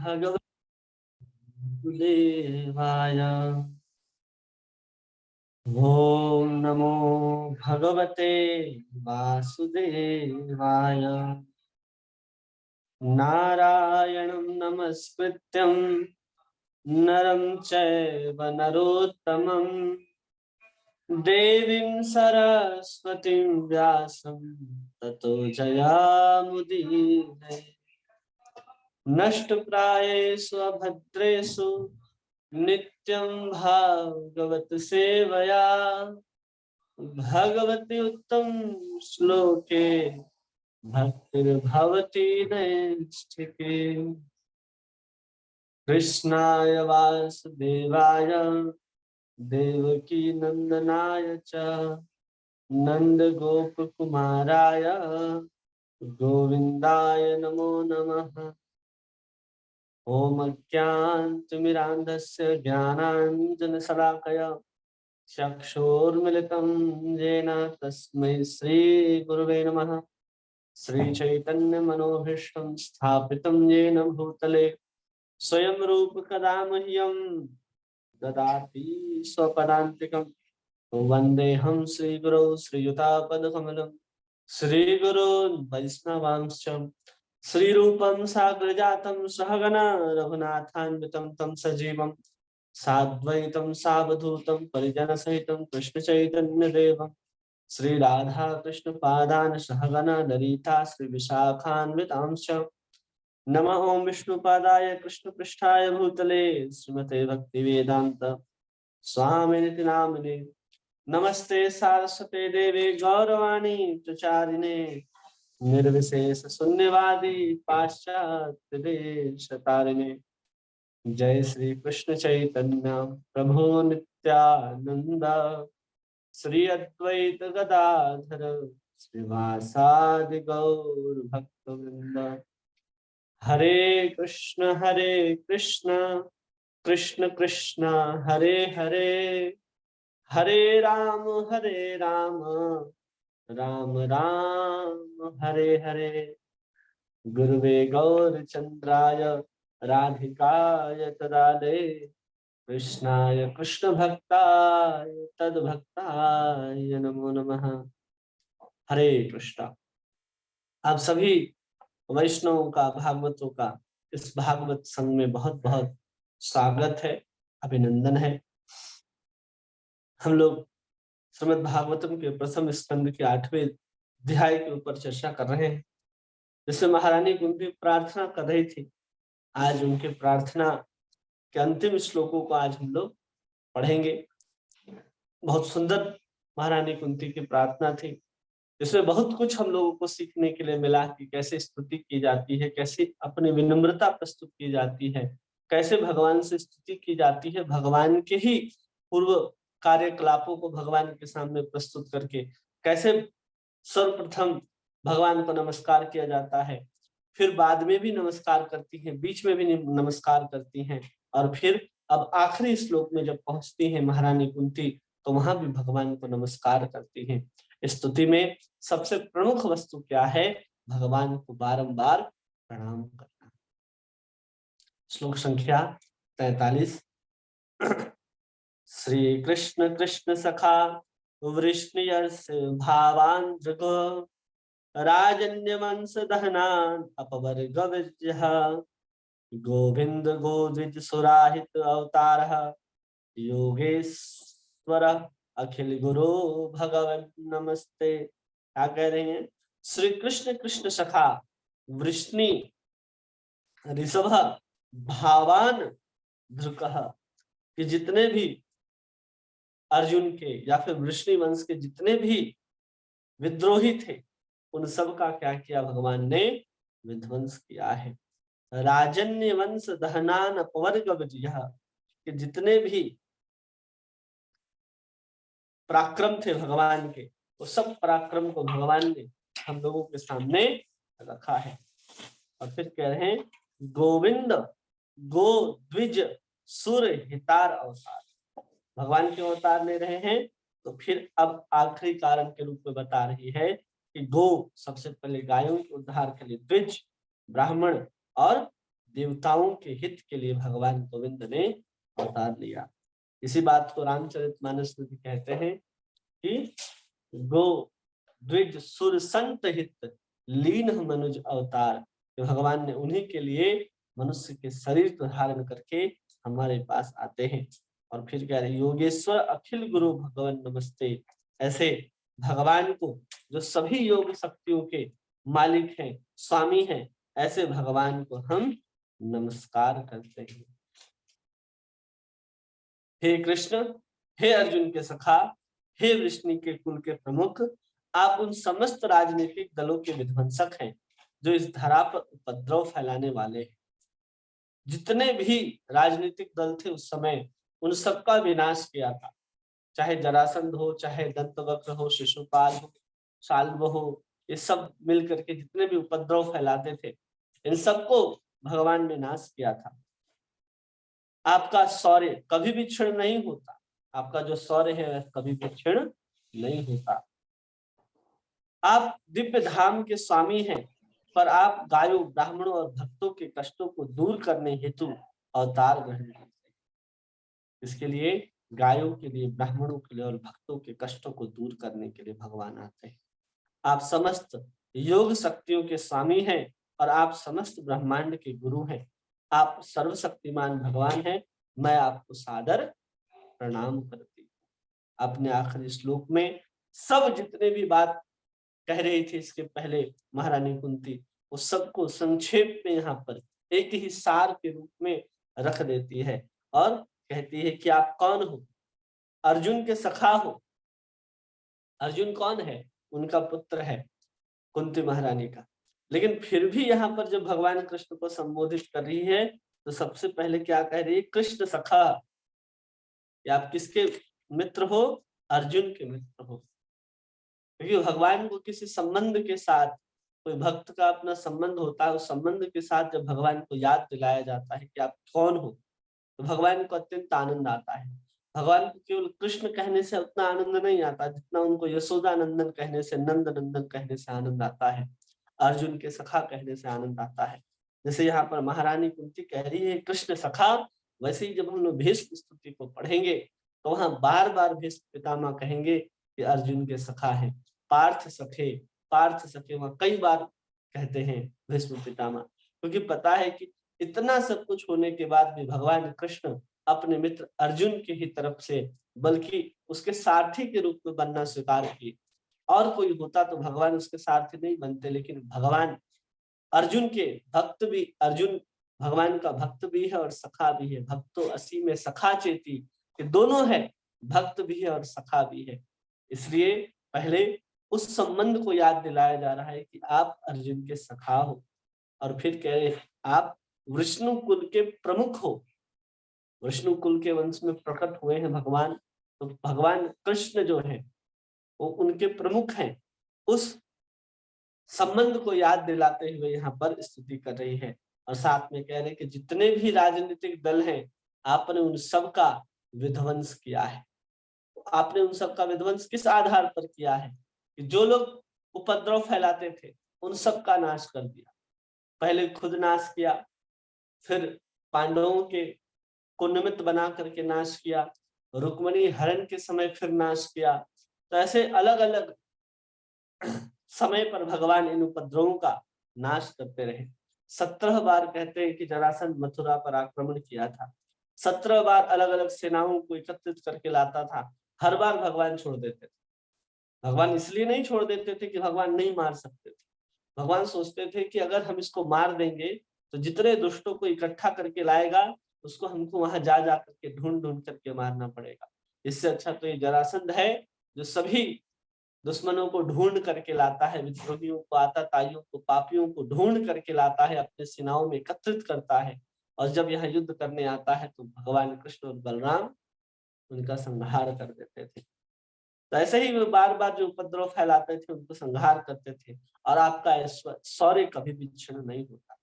भगवदेवाय। ओम नमो भगवते वासुदेवाय। नारायणं नमस्कृत्यं नरं चैव नरोत्तमं देवीं सरस्वतीं व्यासं ततो जयामुदीरये। नष्टप्रायेषु अभद्रेषु नित्यं भागवत सेवया भगवति उत्तम श्लोके भक्तिर्भवति नैष्ठिके। कृष्णाय वासुदेवाय देवकी नंदनाय च नंद गोप कुमाराय गोविंदाय नमो नमः। ओम अज्ञानतिमिरान्धस्य ज्ञानाञ्जनशलाकया चक्षुर्मिलितं येन तस्मै श्रीगुरुवे नमः। श्रीचैतन्यमनोभीष्टं स्थापितं येन भूतले स्वयं रूप कदा मह्यं ददाति स्वपदान्तिकं। वन्देऽहं श्रीगुरौ श्रीयुतापदकमलं श्रीगुरून् वैष्णवांश्च श्रीरूपं साग्रजातं सहगना रघुनाथान्वितं तं सजीवं साद्वैतं सावधूतं परिजनसहितं कृष्णचैतन्यदेवं श्री राधा कृष्ण पादान सहगना ललिता श्री विशाखान्वितांश्च। नमः ओं विष्णुपादाय कृष्ण पृष्ठाय भूतले श्रीमते भक्ति वेदांत स्वामिनिति नामिने। नमस्ते सारस्वते देवे गौरवाणी प्रचारिणे निर्विशेष शून्यवादी पाश्चात्य देश तारिणे। जय श्री कृष्ण चैतन्य प्रभु नित्यानंद श्री अद्वैत गदाधर श्रीवासादि गौर भक्तवृंद। हरे कृष्ण कृष्ण कृष्ण हरे हरे, हरे राम राम राम हरे हरे। गुरुवे गौरचंद्राय राधिकाय तदालय कृष्णाय कृष्ण भक्ताय तद्भक्ताय नमो नमः। हरे कृष्णा। आप सभी वैष्णवों का भागवतों का इस भागवत संघ में बहुत बहुत स्वागत है, अभिनंदन है। हम लोग श्रीमद् भागवतम के प्रथम स्कंद के 8वें अध्याय के ऊपर चर्चा कर रहे हैं, जिसमें महारानी कुंती प्रार्थना कर रही थी। आज उनके प्रार्थना के अंतिम श्लोकों को आज हम लोग पढ़ेंगे। बहुत सुंदर महारानी कुंती की प्रार्थना थी, जिसमें बहुत कुछ हम लोगों को सीखने के लिए मिला कि कैसे स्तुति की जाती है, कैसे अपनी विनम्रता प्रस्तुत की जाती है, कैसे भगवान से स्तुति की जाती है, भगवान के ही पूर्व कार्यकलापों को भगवान के सामने प्रस्तुत करके कैसे सर्वप्रथम भगवान को नमस्कार किया जाता है, फिर बाद में भी नमस्कार करती हैं, बीच में भी नमस्कार करती हैं, और फिर अब आखिरी श्लोक में जब पहुंचती है महारानी कुंती तो वहां भी भगवान को नमस्कार करती हैं। स्तुति में सबसे प्रमुख वस्तु क्या है? भगवान को बारंबार प्रणाम करना। श्लोक संख्या 43। श्री कृष्ण कृष्ण सखा वृष्णियस्य भावान् दृगो राजन्यवंश दहनान् अपवर्ग विजयः गोविंद गोद्विज सुराहित अवतारः योगेश्वर अखिल गुरु भगवन नमस्ते। क्या कह रहे हैं? श्री कृष्ण कृष्ण सखा वृष्णि ऋषभ भावान धृकः, कि जितने भी अर्जुन के या फिर वृष्णि वंश के जितने भी विद्रोही थे उन सब का क्या किया भगवान ने? विध्वंस किया है। राजन्य वंश दहनान अपवर्ग विजयः, कि जितने भी पराक्रम थे भगवान के, वो सब पराक्रम को भगवान ने हम लोगों के सामने रखा है। और फिर कह रहे हैं गोविंद गो द्विज सुर हितार अवतार। भगवान के अवतार ले रहे हैं तो फिर अब आखिरी कारण के रूप में बता रही है कि गो सबसे पहले गायों के उद्धार के लिए, द्विज ब्राह्मण और देवताओं के हित के लिए भगवान गोविंद ने अवतार लिया। इसी बात को रामचरितमानस में भी कहते हैं कि गो द्विज सुर संत हित लीन मनुज अवतार। तो भगवान ने उन्हीं के लिए मनुष्य के शरीर को धारण करके हमारे पास आते हैं। और फिर कह रहे योगेश्वर अखिल गुरु भगवान नमस्ते। ऐसे भगवान को जो सभी योग शक्तियों के मालिक हैं, स्वामी हैं, ऐसे भगवान को हम नमस्कार करते हैं। हे कृष्ण, हे अर्जुन के सखा, हे विष्णु के कुल के प्रमुख, आप उन समस्त राजनीतिक दलों के विध्वंसक हैं जो इस धरा पर उपद्रव फैलाने वाले हैं। जितने भी राजनीतिक दल थे उस समय, उन सबका विनाश किया था। चाहे जरासंध हो, चाहे दंतवक्र हो, शिशुपाल हो, शाल्व हो, ये सब मिलकर के जितने भी उपद्रव फैलाते थे, इन सबको भगवान ने नाश किया था। आपका शौर्य कभी भी क्षीण नहीं होता। आपका जो शौर्य है वह कभी भी क्षीण नहीं होता। आप दिव्य धाम के स्वामी हैं, पर आप गायों, ब्राह्मणों और भक्तों के कष्टों को दूर करने हेतु अवतार ग्रहण करते हैं। इसके लिए गायों के लिए, ब्राह्मणों के लिए और भक्तों के कष्टों को दूर करने के लिए भगवान आते हैं। आप समस्त योग शक्तियों के स्वामी हैं और आप समस्त ब्रह्मांड के गुरु हैं। आप सर्वशक्तिमान भगवान हैं। मैं आपको सादर प्रणाम करती हूँ। अपने आखिरी श्लोक में सब जितने भी बात कह रही थी इसके पहले महारानी कुंती, वो सबको संक्षेप में यहाँ पर एक ही सार के रूप में रख देती है और कहती है कि आप कौन हो? अर्जुन के सखा हो। अर्जुन कौन है? उनका पुत्र है, कुंती महारानी का। लेकिन फिर भी यहाँ पर जब भगवान कृष्ण को संबोधित कर रही है तो सबसे पहले क्या कह रही है? कृष्ण सखा। या आप किसके मित्र हो? अर्जुन के मित्र हो। क्योंकि भगवान को किसी संबंध के साथ, कोई भक्त का अपना संबंध होता है, उस संबंध के साथ जब भगवान को याद दिलाया जाता है कि आप कौन हो, तो भगवान को अत्यंत आनंद आता है। भगवान को केवल कृष्ण कहने से उतना आनंद नहीं आता जितना उनको यशोदा नंदन कहने से, नंद नंदन कहने से आनंद आता है, अर्जुन के सखा कहने से आनंद आता है। जैसे यहाँ पर महारानी कुंती कह रही है कृष्ण सखा, वैसे ही जब हम लोग भीष्म स्तुति को पढ़ेंगे तो वहां बार बार भीष्म पितामह कहेंगे कि अर्जुन के सखा है। पार्थ सखे, पार्थ सखे वहां कई बार कहते हैं भीष्म पितामह, क्योंकि पता है कि इतना सब कुछ होने के बाद भी भगवान कृष्ण अपने मित्र अर्जुन की ही तरफ से, बल्कि उसके सारथी के रूप में बनना स्वीकार किए। और कोई होता तो भगवान उसके सारथी नहीं बनते, लेकिन भगवान अर्जुन के भक्त भी, अर्जुन भगवान का भक्त भी है और सखा भी है। भक्तो असी में सखा चेती, ये दोनों है, भक्त भी है और सखा भी है। इसलिए पहले उस संबंध को याद दिलाया जा रहा है कि आप अर्जुन के सखा हो। और फिर कह रहे आप विष्णु कुल के प्रमुख हो। विष्णु कुल के वंश में प्रकट हुए हैं भगवान, तो भगवान कृष्ण जो है वो उनके प्रमुख हैं। उस संबंध को याद दिलाते हुए यहाँ पर स्तुति कर रही है। और साथ में कह रहे कि जितने भी राजनीतिक दल हैं, आपने उन सब का विध्वंस किया है। तो आपने उन सब का विध्वंस किस आधार पर किया है? कि जो लोग उपद्रव फैलाते थे उन सब का नाश कर दिया। पहले खुद नाश किया, फिर पांडवों के को निमित्त बना करके नाश किया, रुक्मिणी हरण के समय फिर नाश किया। तो ऐसे अलग अलग समय पर भगवान इन उपद्रवों का नाश करते रहे। 17 बार कहते हैं कि जरासंध मथुरा पर आक्रमण किया था। 17 बार अलग अलग सेनाओं को एकत्रित करके लाता था। हर बार भगवान छोड़ देते थे। भगवान इसलिए नहीं छोड़ देते थे कि भगवान नहीं मार सकते थे। भगवान सोचते थे कि अगर हम इसको मार देंगे तो जितने दुष्टों को इकट्ठा करके लाएगा उसको हमको वहां जा जा करके ढूंढ ढूंढ करके मारना पड़ेगा। इससे अच्छा तो ये जरासंध है जो सभी दुश्मनों को ढूंढ करके लाता है, विद्रोहियों को, आताताइयों को, पापियों को ढूंढ करके लाता है, अपने सेनाओं में एकत्रित करता है, और जब यहाँ युद्ध करने आता है तो भगवान कृष्ण और बलराम उनका संहार कर देते थे। तो ऐसे ही वे बार बार जो उपद्रव फैलाते थे उनको संहार करते थे। और आपका शौर्य कभी भी क्षीण नहीं होता।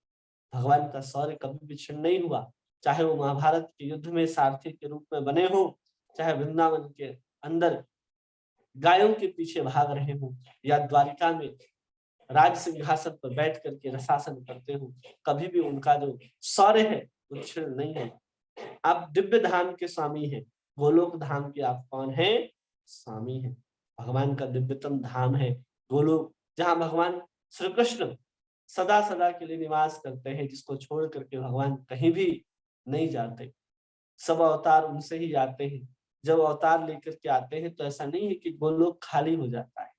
भगवान का शौर्य कभी भी क्षीण नहीं हुआ। चाहे वो महाभारत के युद्ध में सारथी के रूप में बने हो, चाहे वृंदावन के अंदर गायों के पीछे भाग रहे हो, या द्वारिका में राज सिंहासन पर बैठ करके रसासन करते हो, कभी भी उनका जो शौर्य है वो क्षीण नहीं है। आप दिव्य धाम के स्वामी हैं, गोलोक धाम के आप कौन हैं? स्वामी हैं। भगवान का दिव्यतम धाम है गोलोक, जहाँ भगवान श्री कृष्ण सदा सदा के लिए निवास करते हैं, जिसको छोड़ करके भगवान कहीं भी नहीं जाते। सब अवतार उनसे ही आते हैं। जब अवतार लेकर के आते हैं तो ऐसा नहीं है कि गोलोक खाली हो जाता है,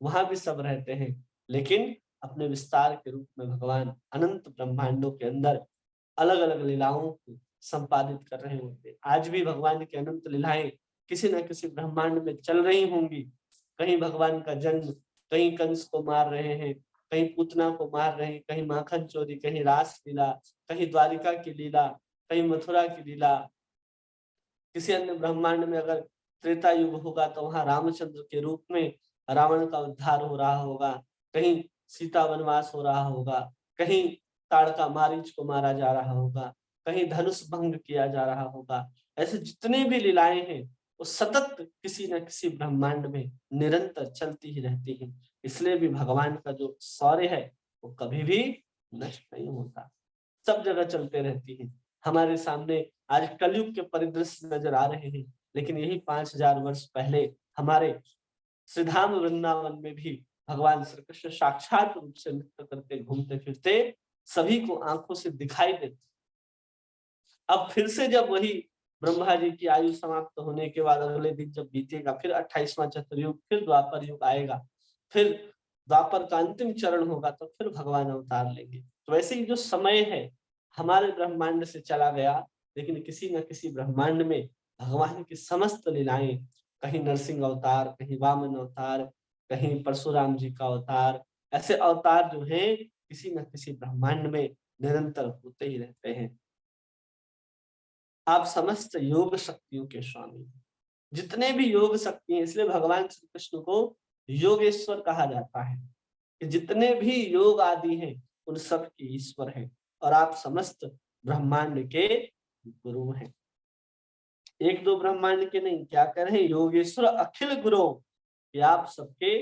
वहां भी सब रहते हैं, लेकिन अपने विस्तार के रूप में भगवान अनंत ब्रह्मांडों के अंदर अलग अलग लीलाओं को संपादित कर रहे होते हैं। आज भी भगवान की अनंत लीलाएं किसी न किसी ब्रह्मांड में चल रही होंगी। कहीं भगवान का जन्म, कहीं कंस को मार रहे हैं, कहीं पूतना को मार रहे हैं, कहीं माखन चोरी, कहीं रास लीला, कहीं द्वारिका की लीला, कहीं मथुरा की लीला। किसी अन्य ब्रह्मांड में अगर त्रेता युग होगा तो वहां रामचंद्र के रूप में रावण का उद्धार हो रहा होगा, कहीं सीता वनवास हो रहा होगा, कहीं ताड़का मारीच को मारा जा रहा होगा, कहीं धनुष भंग किया जा रहा होगा। ऐसे जितने भी लीलाएं हैं वो सतत किसी न किसी ब्रह्मांड में निरंतर चलती ही रहती है। इसलिए भी भगवान का जो शौर्य है वो कभी भी नष्ट नहीं होता, सब जगह चलते रहती है। हमारे सामने आज कलयुग के परिदृश्य नजर आ रहे हैं, लेकिन यही 5000 वर्ष पहले हमारे श्रीधाम वृंदावन में भी भगवान श्री कृष्ण साक्षात रूप से नृत्य करते घूमते फिरते सभी को आंखों से दिखाई देते। अब फिर से जब वही ब्रह्मा जी की आयु समाप्त होने के बाद अगले दिन जब बीतेगा, फिर 28वां चतुर्युग, फिर द्वापर युग आएगा, फिर द्वापर का अंतिम चरण होगा, तो फिर भगवान अवतार लेंगे। तो वैसे ही जो समय है हमारे ब्रह्मांड से चला गया, लेकिन किसी न किसी ब्रह्मांड में भगवान की समस्त लीलाएं, कहीं नरसिंह अवतार, कहीं वामन अवतार, कहीं परशुराम जी का अवतार, ऐसे अवतार जो हैं किसी न किसी ब्रह्मांड में निरंतर होते ही रहते हैं। आप समस्त योग शक्तियों के स्वामी, जितने भी योग शक्ति हैं, इसलिए भगवान श्री कृष्ण को योगेश्वर कहा जाता है कि जितने भी योग आदि हैं उन सब के ईश्वर हैं, और आप समस्त ब्रह्मांड के गुरु हैं। एक दो ब्रह्मांड के नहीं, क्या कह रहे हैं? योगेश्वर अखिल गुरु, कि आप सबके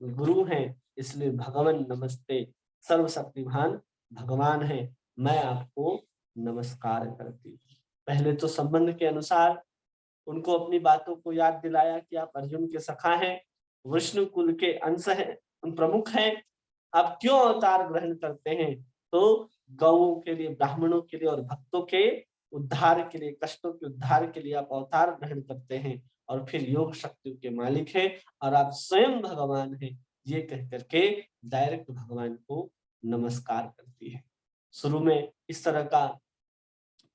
गुरु हैं। इसलिए भगवान नमस्ते, सर्वशक्तिमान भगवान है, मैं आपको नमस्कार करती हूँ। पहले तो संबंध के अनुसार उनको अपनी बातों को याद दिलाया कि आप अर्जुन के सखा हैं, विष्णु कुल के अंश हैं, प्रमुख हैं। आप क्यों अवतार ग्रहण करते हैं? तो गौओं के लिए, ब्राह्मणों के लिए और भक्तों के उद्धार के लिए, कष्टों के उद्धार के लिए आप अवतार ग्रहण करते हैं, और फिर योग शक्तियों के मालिक हैं और आप स्वयं भगवान हैं, ये कह करके डायरेक्ट भगवान को नमस्कार करती है। शुरू में इस तरह का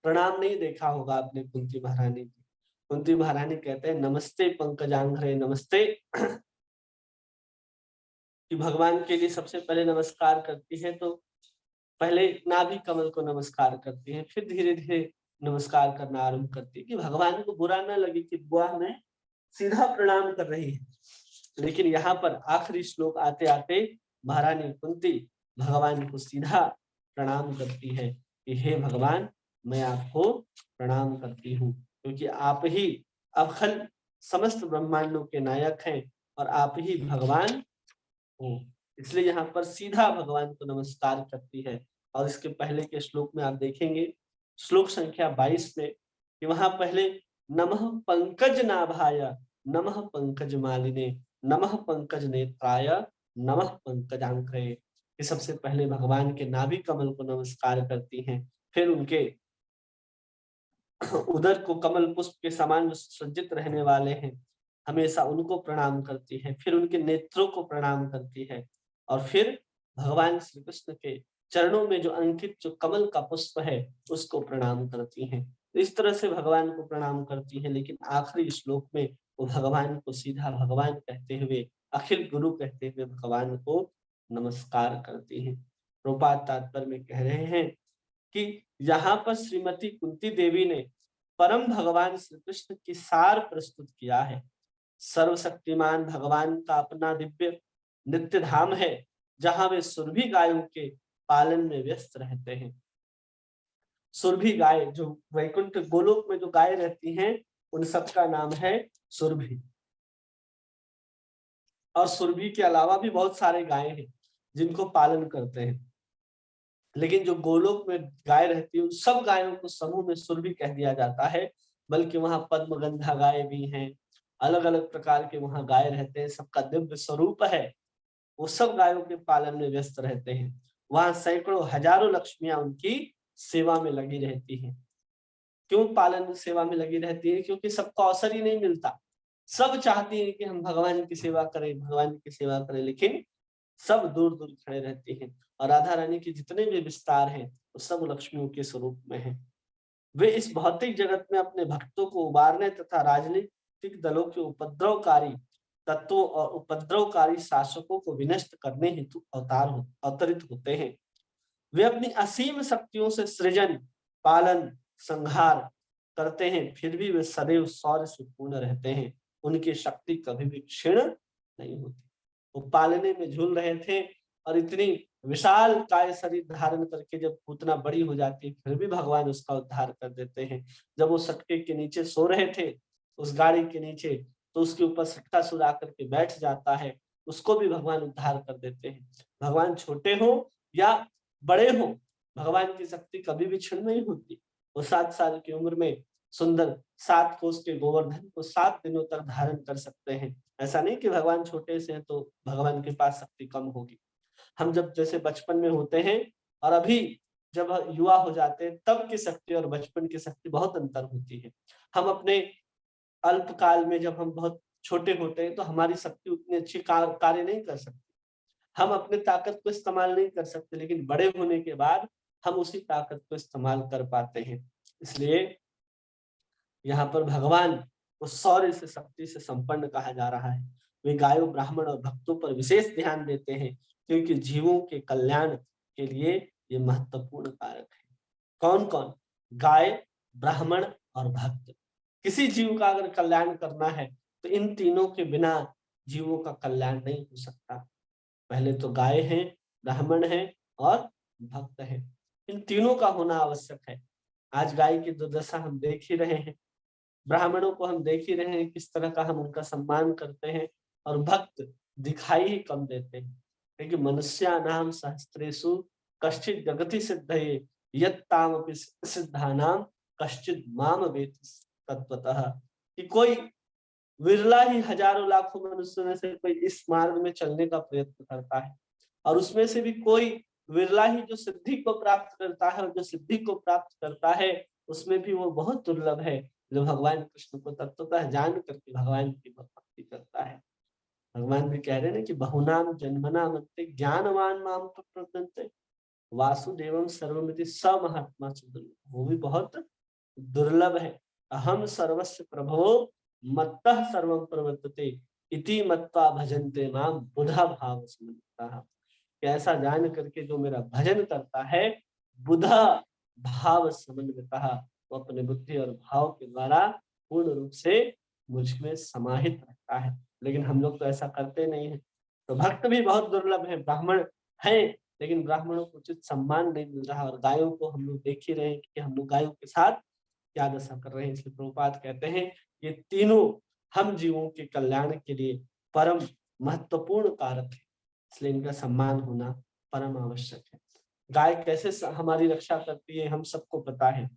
प्रणाम नहीं देखा होगा आपने कुंती महारानी की। कुंती महारानी कहते हैं नमस्ते पंकजांघ्रे नमस्ते, कि भगवान के लिए सबसे पहले नमस्कार करती है तो पहले नाभि कमल को नमस्कार करती है, फिर धीरे धीरे नमस्कार करना आरंभ करती है, कि भगवान को बुरा ना लगे कि बुआ में सीधा प्रणाम कर रही है। लेकिन यहाँ पर आखिरी श्लोक आते आते महारानी कुंती भगवान को सीधा प्रणाम करती है कि हे भगवान, मैं आपको प्रणाम करती हूँ, क्योंकि आप ही अखिल समस्त ब्रह्मांडों के नायक हैं और आप ही भगवान हो। इसलिए यहाँ पर सीधा भगवान को नमस्कार करती है। और इसके पहले के श्लोक में आप देखेंगे, श्लोक संख्या 22 में, कि वहां पहले नमः पंकज नाभाय, नमः पंकज मालिने, नमः पंकज नेत्राय, नमः पंकजांक्रे, ये सबसे पहले भगवान के नाभि कमल को नमस्कार करती हैं। फिर उनके उदर को कमल पुष्प के समान सज्जित रहने वाले हैं, हमेशा उनको प्रणाम करती है। फिर उनके नेत्रों को प्रणाम करती है, और फिर भगवान श्री कृष्ण के चरणों में जो अंकित जो कमल का पुष्प है उसको प्रणाम करती हैं। तो इस तरह से भगवान को प्रणाम करती है। लेकिन आखिरी श्लोक में वो भगवान को सीधा भगवान कहते हुए, अखिल गुरु कहते हुए भगवान को नमस्कार करती हैं। प्रभुपाद तात्पर्य में कह रहे हैं कि यहाँ पर श्रीमती कुंती देवी ने परम भगवान श्री कृष्ण की सार प्रस्तुत किया है। सर्वशक्तिमान भगवान का अपना दिव्य नित्य धाम है, जहां वे सुरभि गायों के पालन में व्यस्त रहते हैं। सुरभि गाय, जो वैकुंठ गोलोक में जो गाय रहती हैं, उन सबका नाम है सुरभि। और सुरभि के अलावा भी बहुत सारे गाय हैं, जिनको पालन करते हैं। लेकिन जो गोलोक में गाय रहती है उन सब गायों को समूह में सुरभि कह दिया जाता है, बल्कि वहां पद्मगंधा गाय भी हैं, अलग अलग प्रकार के वहां गाय रहते हैं, सबका दिव्य स्वरूप है। वो सब गायों के पालन में व्यस्त रहते हैं। वहां सैकड़ों हजारों लक्ष्मियां उनकी सेवा में लगी रहती हैं। क्यों पालन सेवा में लगी रहती है? क्योंकि सबको अवसर ही नहीं मिलता। सब चाहती है कि हम भगवान की सेवा करें, भगवान की सेवा करें, लेकिन सब दूर दूर खड़े रहते हैं। और राधा रानी के जितने भी विस्तार हैं वो सब लक्ष्मियों के स्वरूप में हैं। वे इस भौतिक जगत में अपने भक्तों को उबारने तथा राजनीतिक दलों के उपद्रवकारी तत्वों और उपद्रवकारी शासकों को विनष्ट करने हेतु अवतरित होते हैं। वे अपनी असीम शक्तियों से सृजन, पालन, संहार करते हैं, फिर भी वे सदैव शौर्य से पूर्ण रहते हैं। उनकी शक्ति कभी भी क्षीण नहीं होती। वो पालने में झूल रहे थे और इतनी विशाल काय शरीर धारण करके जब उतना बड़ी हो जाती है, फिर भी भगवान उसका उद्धार कर देते हैं। जब वो सटके के नीचे सो रहे थे, उस गाड़ी के नीचे, तो उसके ऊपर सटकासुर आकर के बैठ जाता है, उसको भी भगवान उद्धार कर देते हैं। भगवान छोटे हो या बड़े हो, भगवान की शक्ति कभी भी क्षीण नहीं होती। वो 7 साल की उम्र में सुंदर 7 कोस के गोवर्धन को 7 दिनों तक धारण कर सकते हैं। ऐसा नहीं कि भगवान छोटे से हैं तो भगवान के पास शक्ति कम होगी। हम जब जैसे बचपन में होते हैं और अभी जब युवा हो जाते हैं, तब की शक्ति और बचपन की शक्ति बहुत अंतर होती है। हम अपने अल्पकाल में जब हम बहुत छोटे होते हैं तो हमारी शक्ति उतनी अच्छी कार्य नहीं कर सकती, हम अपने ताकत को इस्तेमाल नहीं कर सकते, लेकिन बड़े होने के बाद हम उसी ताकत को इस्तेमाल कर पाते हैं। इसलिए यहाँ पर भगवान को शौर्य से, शक्ति से संपन्न कहा जा रहा है। वे गायों, ब्राह्मण और भक्तों पर विशेष ध्यान देते हैं, क्योंकि जीवों के कल्याण के लिए ये महत्वपूर्ण कारक है। कौन कौन? गाय, ब्राह्मण और भक्त। किसी जीव का अगर कल्याण करना है तो इन तीनों के बिना जीवों का कल्याण नहीं हो सकता। पहले तो गाय है, ब्राह्मण है और भक्त है। इन तीनों का होना आवश्यक है। आज गाय की दुर्दशा हम देख ही रहे हैं, ब्राह्मणों को हम देख ही रहे हैं किस तरह का हम उनका सम्मान करते हैं, और भक्त दिखाई ही कम देते हैं। क्योंकि मनुष्यानाम सहस्त्रेषु कश्चित् जगति सिद्धये यत्तामपि सिद्धानाम कश्चित् माम वेति तत्वतः। कि कोई विरला ही हजारों लाखों मनुष्यों में से कोई इस मार्ग में चलने का प्रयत्न करता है, और उसमें से भी कोई विरला ही जो सिद्धि को प्राप्त करता है, और जो सिद्धि को प्राप्त करता है उसमें भी वो बहुत दुर्लभ है जो भगवान कृष्ण को तत्वतः जान करके भगवान की भक्ति करता है। भगवान भी कह रहे हैं कि बहुनाम जन्मनाम अन्ते ज्ञानवान माम प्रपद्यन्ते वासुदेवम सर्वमिति स महात्मा सुदुर्लभ। वो भी बहुत दुर्लभ है। अहम सर्वस्य प्रभो मत्तः सर्वं प्रवर्तते इति मत्वा भजन्ते माम बुधा भाव समन्विताः। ऐसा जान करके जो मेरा भजन करता है, बुधा भाव समन्वितः, वो अपने बुद्धि और भाव के द्वारा पूर्ण रूप से मुझ में समाहित रहता है। लेकिन हम लोग तो ऐसा करते नहीं है। तो भक्त भी बहुत दुर्लभ है, ब्राह्मण है, लेकिन ब्राह्मणों को उचित सम्मान नहीं मिल रहा। और गायों को हम लोग देख ही रहे हैं कि हम लोग गायों के साथ क्या दशा कर रहे हैं। इसलिए प्रभुपाद कहते हैं ये तीनों हम जीवों के कल्याण के लिए परम महत्वपूर्ण कारक है, इसलिए इनका सम्मान होना परम आवश्यक है। गाय कैसे हमारी रक्षा करती है हम सबको पता है।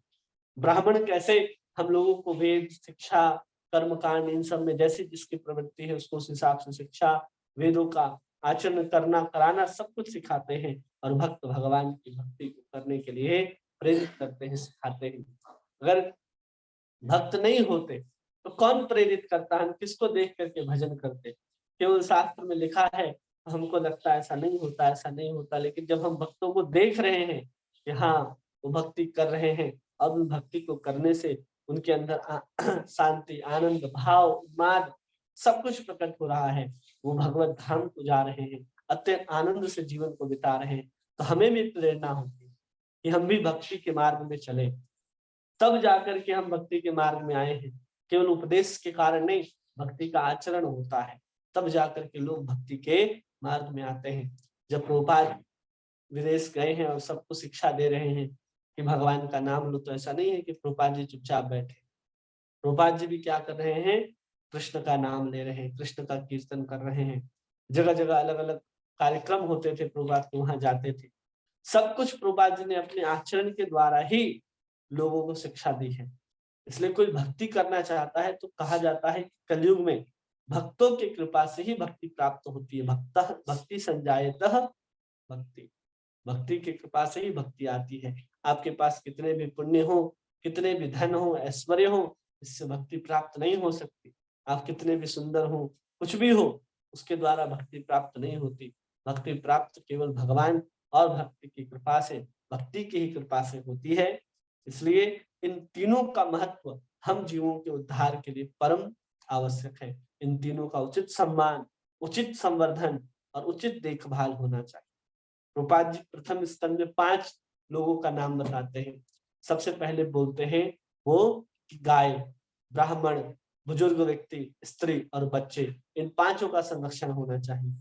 ब्राह्मण कैसे हम लोगों को वेद, शिक्षा, कर्मकांड, इन सब में जैसी जिसकी प्रवृत्ति है उसको उस हिसाब से शिक्षा, वेदों का आचरण करना, कराना, सब कुछ सिखाते हैं। और भक्त भगवान की भक्ति को करने के लिए प्रेरित करते हैं, सिखाते हैं। अगर भक्त नहीं होते तो कौन प्रेरित करता? हम किसको देख करके भजन करते? केवल शास्त्र में लिखा है, हमको लगता है ऐसा नहीं होता, ऐसा नहीं होता। लेकिन जब हम भक्तों को देख रहे हैं कि हाँ वो भक्ति कर रहे हैं, और उन भक्ति को करने से उनके अंदर शांति, आनंद, भाव, उन्माद सब कुछ प्रकट हो रहा है, वो भगवत धाम को जा रहे हैं, अत्यंत आनंद से जीवन को बिता रहे हैं, तो हमें भी प्रेरणा होती है कि हम भी भक्ति के मार्ग में चले। तब जाकर के हम भक्ति के मार्ग में आए हैं। केवल उपदेश के कारण नहीं, भक्ति का आचरण होता है, तब जाकर के लोग भक्ति के मार्ग में आते हैं। जब प्रभुपाद विदेश गए हैं और सबको शिक्षा दे रहे हैं कि भगवान का नाम लो, तो ऐसा नहीं है कि प्रभुपाद जी चुपचाप बैठे। प्रभुपाद जी भी क्या कर रहे हैं? कृष्ण का नाम ले रहे हैं, कृष्ण का कीर्तन कर रहे हैं। जगह जगह अलग अलग कार्यक्रम होते थे प्रभुपाद के, वहां जाते थे। सब कुछ प्रभुपाद जी ने अपने आचरण के द्वारा ही लोगों को शिक्षा दी है। इसलिए कोई भक्ति करना चाहता है तो कहा जाता है कि कलयुग में भक्तों की कृपा से ही भक्ति प्राप्त होती है। भक्ति संजायतः भक्ति, भक्ति की कृपा से ही भक्ति आती है। आपके पास कितने भी पुण्य हो, कितने भी धन हो, ऐश्वर्य हो, इससे भक्ति प्राप्त नहीं हो सकती। आप कितने भी सुंदर हो, कुछ भी हो, उसके द्वारा भक्ति प्राप्त नहीं होती। भक्ति प्राप्त केवल भगवान और भक्ति की कृपा से, भक्ति की ही कृपा से होती है। इसलिए इन तीनों का महत्व हम जीवों के उद्धार के लिए परम आवश्यक है। इन तीनों का उचित सम्मान, उचित संवर्धन और उचित देखभाल होना चाहिए। प्रभुपाद जी प्रथम स्कंद में 5 लोगों का नाम बताते हैं। सबसे पहले बोलते हैं वो गाय, ब्राह्मण, बुजुर्ग व्यक्ति, स्त्री और बच्चे, इन 5 का संरक्षण होना चाहिए।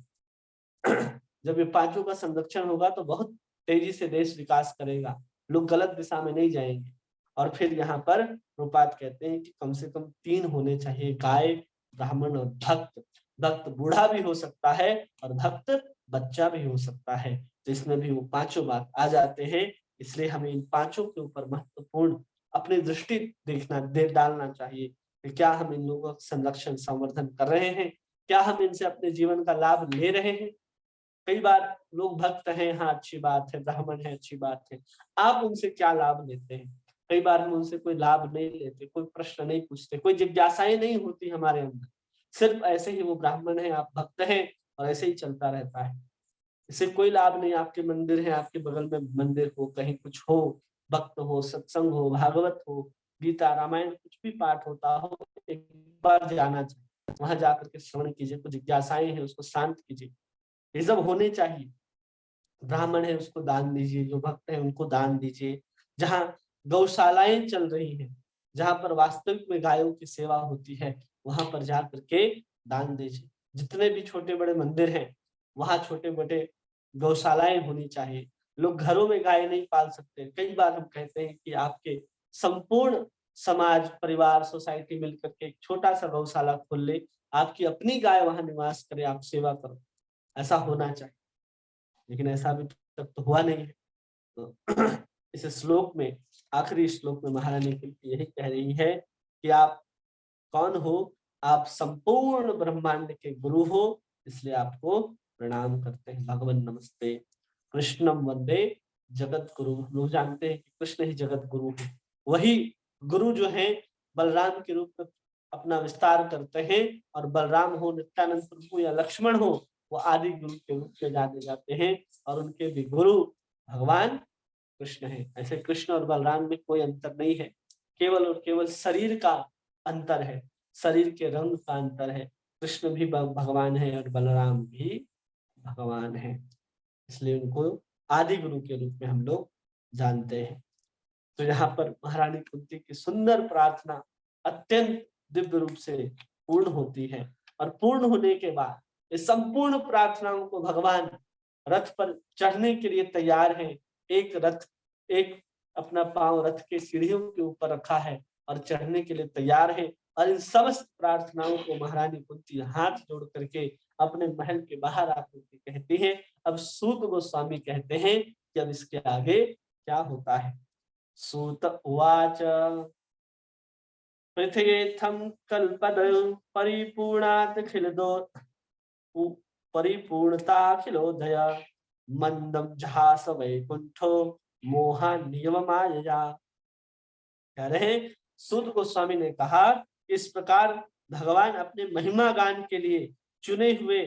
जब ये 5 का संरक्षण होगा तो बहुत तेजी से देश विकास करेगा, लोग गलत दिशा में नहीं जाएंगे। और फिर यहाँ पर प्रभुपाद कहते हैं कि कम से कम 3 होने चाहिए, गाय, ब्राह्मण और भक्त। भक्त बूढ़ा भी हो सकता है और भक्त बच्चा भी हो सकता है, तो इसमें भी वो 5 बात आ जाते हैं। इसलिए हमें इन 5 के ऊपर महत्वपूर्ण अपनी दृष्टि डालना चाहिए कि क्या हम इन लोगों का संरक्षण संवर्धन कर रहे हैं, क्या हम इनसे अपने जीवन का लाभ ले रहे हैं। कई बार लोग भक्त हैं, हाँ अच्छी बात है, ब्राह्मण है अच्छी बात है, आप उनसे क्या लाभ लेते हैं। कई बार हम उनसे कोई लाभ नहीं लेते, कोई प्रश्न नहीं पूछते, कोई जिज्ञासाएं नहीं होती हमारे अंदर, सिर्फ ऐसे ही वो ब्राह्मण है, आप भक्त हैं और ऐसे ही चलता रहता है। इससे कोई लाभ नहीं। आपके मंदिर है, आपके बगल में मंदिर हो, कहीं कुछ हो, भक्त हो, सत्संग हो, भागवत हो, गीता रामायण कुछ भी पाठ होता हो, एक बार जाना चाहिए, वहां जाकर के श्रवण कीजिए, कुछ जिज्ञासाएं हैं उसको शांत कीजिए, ये सब होने चाहिए। ब्राह्मण है उसको दान दीजिए, जो भक्त है उनको दान दीजिए। जहाँ गौशालाएं चल रही हैं, जहाँ पर वास्तविक में गायों की सेवा होती है, वहां पर जा करके दान दीजिए। जितने भी छोटे बड़े मंदिर हैं वहां छोटे बड़े गौशालाएं होनी चाहिए। लोग घरों में गाय नहीं पाल सकते। कई बार हम कहते हैं कि आपके संपूर्ण समाज, परिवार, सोसाइटी मिलकर के एक छोटा सा गौशाला खोल ले, आपकी अपनी गाय वहां निवास करे, आप सेवा करो, ऐसा होना चाहिए। लेकिन ऐसा अभी तक तो हुआ नहीं है। तो इस श्लोक में, आखिरी श्लोक में महारानी यही कह रही है कि आप कौन हो, आप संपूर्ण ब्रह्मांड के गुरु हो, इसलिए आपको प्रणाम करते हैं। भगवान नमस्ते कृष्णम वंदे जगत गुरु। लोग जानते हैं कि कृष्ण ही जगत गुरु है। वही गुरु जो है बलराम के रूप में अपना विस्तार करते हैं, और बलराम हो, नित्यानंद प्रभु या लक्ष्मण हो, वो आदि गुरु के रूप में जाने जाते हैं, और उनके भी गुरु भगवान कृष्ण है। ऐसे कृष्ण और बलराम में कोई अंतर नहीं है, केवल और केवल शरीर का अंतर है, शरीर के रंग का अंतर है। कृष्ण भी भगवान है और बलराम भी भगवान है, इसलिए उनको आदि गुरु के रूप में हम लोग जानते हैं। तो यहाँ पर महारानी कुंती की सुंदर प्रार्थना अत्यंत दिव्य रूप से पूर्ण होती है, और पूर्ण होने के बाद इस संपूर्ण प्रार्थनाओं को भगवान रथ पर चढ़ने के लिए तैयार है। एक अपना पांव रथ के सीढ़ियों के ऊपर रखा है और चढ़ने के लिए तैयार है। और इन समस्त प्रार्थनाओं को महारानी कुंती हाथ जोड़ करके अपने महल के बाहर आकर के कहती है। अब सूत गोस्वामी कहते हैं कि अब इसके आगे क्या होता है। सूत उवाच पृथ्वीथं कल्पद्वयो परिपूर्णताखिलोदय मंदम जहास वैकुंठो मोहा नियम मायया। कह रहे सूत गोस्वामी ने कहा, इस प्रकार भगवान अपने महिमा गान के लिए चुने हुए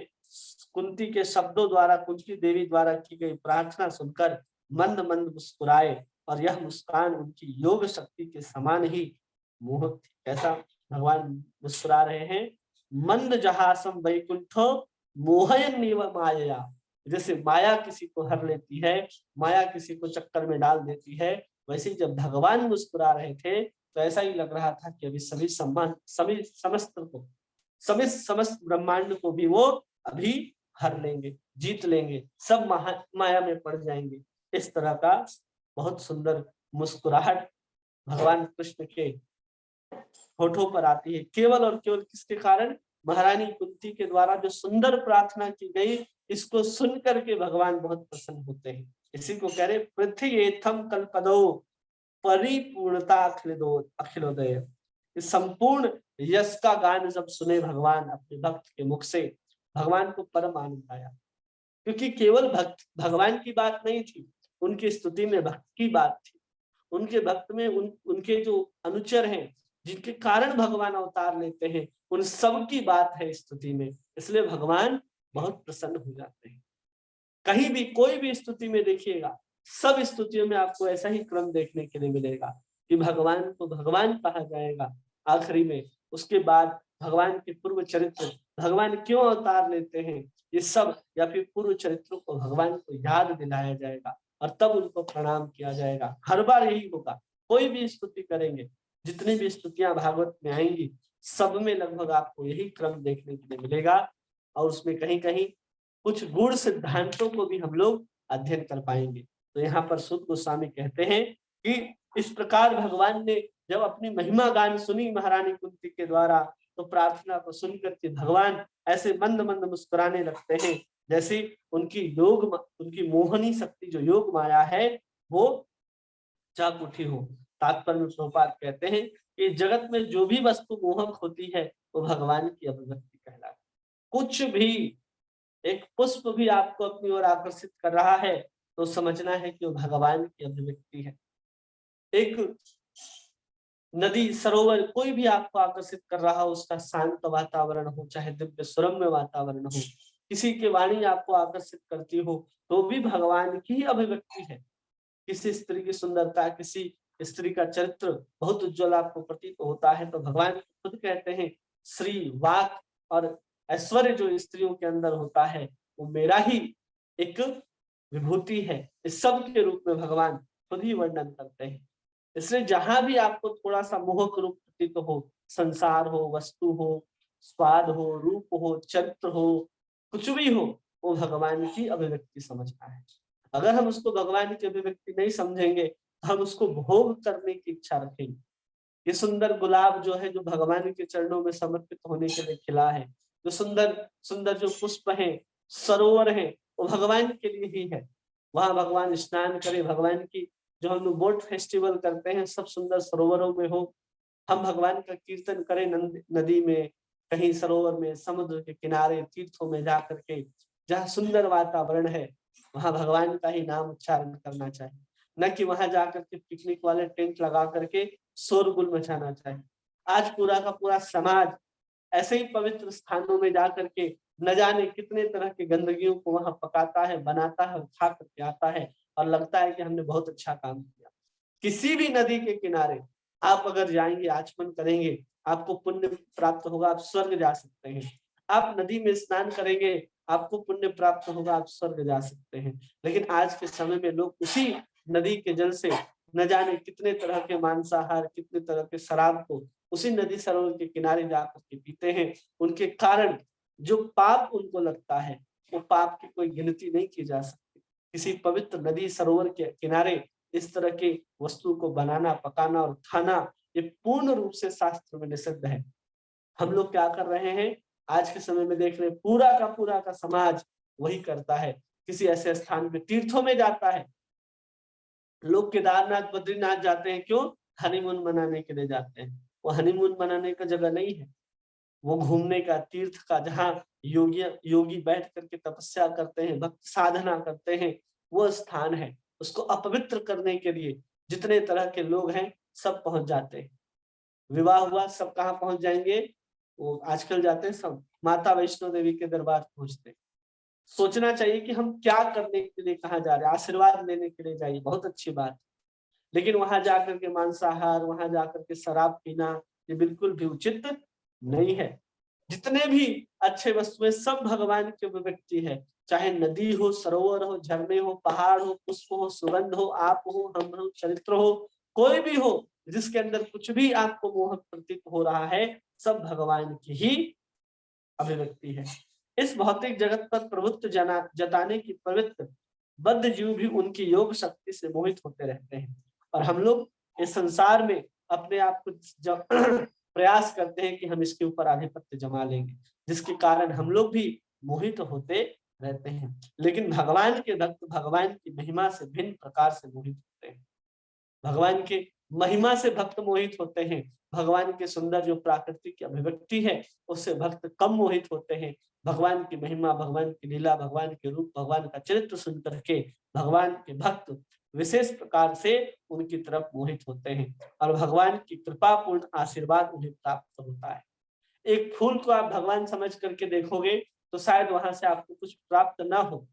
कुंती के शब्दों द्वारा, कुंती देवी द्वारा की गई प्रार्थना सुनकर मंद मंद मुस्कुराए, और यह मुस्कान उनकी योग शक्ति के समान ही मोहक थी। कैसा भगवान मुस्कुरा रहे हैं, मंद जहासम वैकुंठो मोहयन निव माया। जैसे माया किसी को हर लेती है, माया किसी को चक्कर में डाल देती है, वैसे ही जब भगवान मुस्कुरा रहे थे तो ऐसा ही लग रहा था कि अभी समस्त ब्रह्मांड को भी वो अभी हर लेंगे, जीत लेंगे, सब माया में पड़ जाएंगे। इस तरह का बहुत सुंदर मुस्कुराहट भगवान कृष्ण के होठों पर आती है, केवल और केवल किसके कारण, महारानी कुंती के द्वारा जो सुंदर प्रार्थना की गई, इसको सुन करके भगवान बहुत प्रसन्न होते हैं। इसी को कह रहे पृथ्वी एथम कल्पदो परिपूर्णता अखिलोदय। इस संपूर्ण यश का गान जब सुने भगवान अपने भक्त के मुख से, भगवान को परम आनंद आया, क्योंकि केवल भक्त भगवान की बात नहीं थी, उनकी स्तुति में भक्त की बात थी। उनके भक्त में उनके जो अनुचर हैं, जिनके कारण भगवान अवतार लेते हैं, उन सब की बात है स्तुति में, इसलिए भगवान बहुत प्रसन्न हो जाते हैं। कहीं भी कोई भी स्तुति में देखिएगा, सब स्तुतियों में आपको ऐसा ही क्रम देखने के लिए मिलेगा कि भगवान को भगवान कहा जाएगा आखिरी में, उसके बाद भगवान के पूर्व चरित्र, भगवान क्यों अवतार लेते हैं, ये सब, या फिर पूर्व चरित्रों को भगवान को याद दिलाया जाएगा और तब उनको प्रणाम किया जाएगा। हर बार यही होगा, कोई भी स्तुति करेंगे, जितनी भी स्तुतियां भागवत में आएंगी, सब में लगभग आपको यही क्रम देखने के लिए मिलेगा। और उसमें कहीं कहीं कुछ गुण सिद्धांतों को भी हम लोग अध्ययन कर पाएंगे। तो यहाँ पर सुत गोस्वामी कहते हैं कि इस प्रकार भगवान ने जब अपनी महिमा गान सुनी महारानी कुंती के द्वारा, तो प्रार्थना को सुनकर के भगवान ऐसे मंद मंद मुस्कुराने लगते हैं, जैसे उनकी मोहनी शक्ति जो योग माया है वो जाग उठी हो। तात्पर्य में प्रभुपाद कहते हैं कि जगत में जो भी वस्तु मोहक होती है वो भगवान की अभिव्यक्ति कहलाती है। कुछ भी, एक पुष्प भी आपको अपनी ओर आकर्षित कर रहा है तो समझना है कि वो भगवान की अभिव्यक्ति है। एक नदी, सरोवर, कोई भी आपको आकर्षित कर रहा हो, उसका शांत वातावरण हो, चाहे दिव्य सुरम्य वातावरण हो, किसी की वाणी आपको आकर्षित करती हो, तो भी भगवान की अभिव्यक्ति है। किसी स्त्री की सुंदरता, किसी स्त्री का चरित्र बहुत उज्ज्वल आपको प्रतीत होता है, तो भगवान खुद कहते हैं श्री वाक और ऐश्वर्य जो स्त्रियों के अंदर होता है वो मेरा ही एक विभूति है। इस सब के रूप में भगवान खुद ही वर्णन करते हैं। इसलिए जहां भी आपको थोड़ा सा मोहक रूप प्रतीत हो, संसार हो, वस्तु हो, स्वाद हो, रूप हो, चरित्र हो, कुछ भी हो, वो भगवान की अभिव्यक्ति समझना है। अगर हम उसको भगवान की अभिव्यक्ति नहीं समझेंगे, हम उसको भोग करने की इच्छा रखेंगे। ये सुंदर गुलाब जो है, जो भगवान के चरणों में समर्पित होने के लिए खिला है, जो सुंदर सुंदर जो पुष्प हैं, सरोवर हैं, वो भगवान के लिए ही है। वहां भगवान स्नान करे, भगवान की जो हम लोग बोट फेस्टिवल करते हैं, सब सुंदर सरोवरों में हो, हम भगवान का कीर्तन करें नदी में, कहीं सरोवर में, समुद्र के किनारे, तीर्थों में जा करके, जहाँ सुंदर वातावरण है वहां भगवान का ही नाम उच्चारण करना चाहिए, न कि वहां जाकर के पिकनिक वाले टेंट लगा करके शोरगुल मचाना चाहिए। आज पूरा का पूरा समाज ऐसे ही पवित्र स्थानों में जाकर के न जाने कितने तरह के गंदगियों को वहां पकाता है, बनाता है, खा करके आता है और लगता है कि हमने बहुत अच्छा काम किया। किसी भी नदी के किनारे आप अगर जाएंगे, आचमन करेंगे, आपको पुण्य प्राप्त होगा, आप स्वर्ग जा सकते हैं। आप नदी में स्नान करेंगे, आपको पुण्य प्राप्त होगा, आप स्वर्ग जा सकते हैं। लेकिन आज के समय में लोग उसी नदी के जल से न जाने कितने तरह के मांसाहार, कितने तरह के शराब को उसी नदी सरोवर के किनारे जाकर के पीते हैं। उनके कारण जो पाप उनको लगता है, वो पाप की कोई गिनती नहीं की जा सकती। किसी पवित्र नदी सरोवर के किनारे इस तरह के वस्तु को बनाना, पकाना और खाना, ये पूर्ण रूप से शास्त्र में निषिद्ध है। हम लोग क्या कर रहे हैं आज के समय में, देख रहे हैं पूरा का समाज वही करता है। किसी ऐसे स्थान पे तीर्थों में जाता है, लोग केदारनाथ, बद्रीनाथ जाते हैं, क्यों? हनीमून मनाने के लिए जाते हैं। वो हनीमून मनाने का जगह नहीं है, वो घूमने का, तीर्थ का, जहाँ योगी बैठ करके तपस्या करते हैं, भक्ति साधना करते हैं, वो स्थान है। उसको अपवित्र करने के लिए जितने तरह के लोग हैं सब पहुंच जाते हैं। विवाह हुआ, सब कहाँ पहुंच जाएंगे? वो आजकल जाते हैं सब माता वैष्णो देवी के दरबार पहुंचते हैं। सोचना चाहिए कि हम क्या करने के लिए कहाँ जा रहे हैं। आशीर्वाद लेने के लिए जाइए, बहुत अच्छी बात, लेकिन वहां जाकर के मांसाहार, वहां जाकर के शराब पीना, ये बिल्कुल भी उचित नहीं है। जितने भी अच्छे वस्तुएं सब भगवान की अभिव्यक्ति है, चाहे नदी हो, सरोवर हो, झरने हो, पहाड़ हो, पुष्प हो, सुगंध हो, आप हो, हम हो, चरित्र हो, कोई भी हो, जिसके अंदर कुछ भी आपको मोहक प्रतीत हो रहा है, सब भगवान की ही अभिव्यक्ति है। इस भौतिक जगत पर प्रभुत्व जताने की पवित्र बद्ध जीव भी उनकी योग शक्ति से मोहित होते रहते हैं। और हम लोग इस संसार में अपने आप को प्रयास करते हैं कि हम इसके ऊपर आधिपत्य जमा लेंगे, जिसके कारण हम लोग भी मोहित होते रहते हैं। लेकिन भगवान के भक्त भगवान की महिमा से भिन्न प्रकार से मोहित होते हैं। भगवान के महिमा से भक्त मोहित होते हैं। भगवान के सुंदर जो प्राकृतिक अभिव्यक्ति है उससे भक्त कम मोहित होते हैं। भगवान की महिमा, भगवान की लीला, भगवान के रूप, भगवान का चरित्र सुन करके भगवान के भक्त विशेष प्रकार से उनकी तरफ मोहित होते हैं और भगवान की कृपा पूर्ण आशीर्वाद उन्हें प्राप्त होता है। एक फूल को आप भगवान समझ करके देखोगे तो शायद वहां से आपको कुछ प्राप्त ना हो,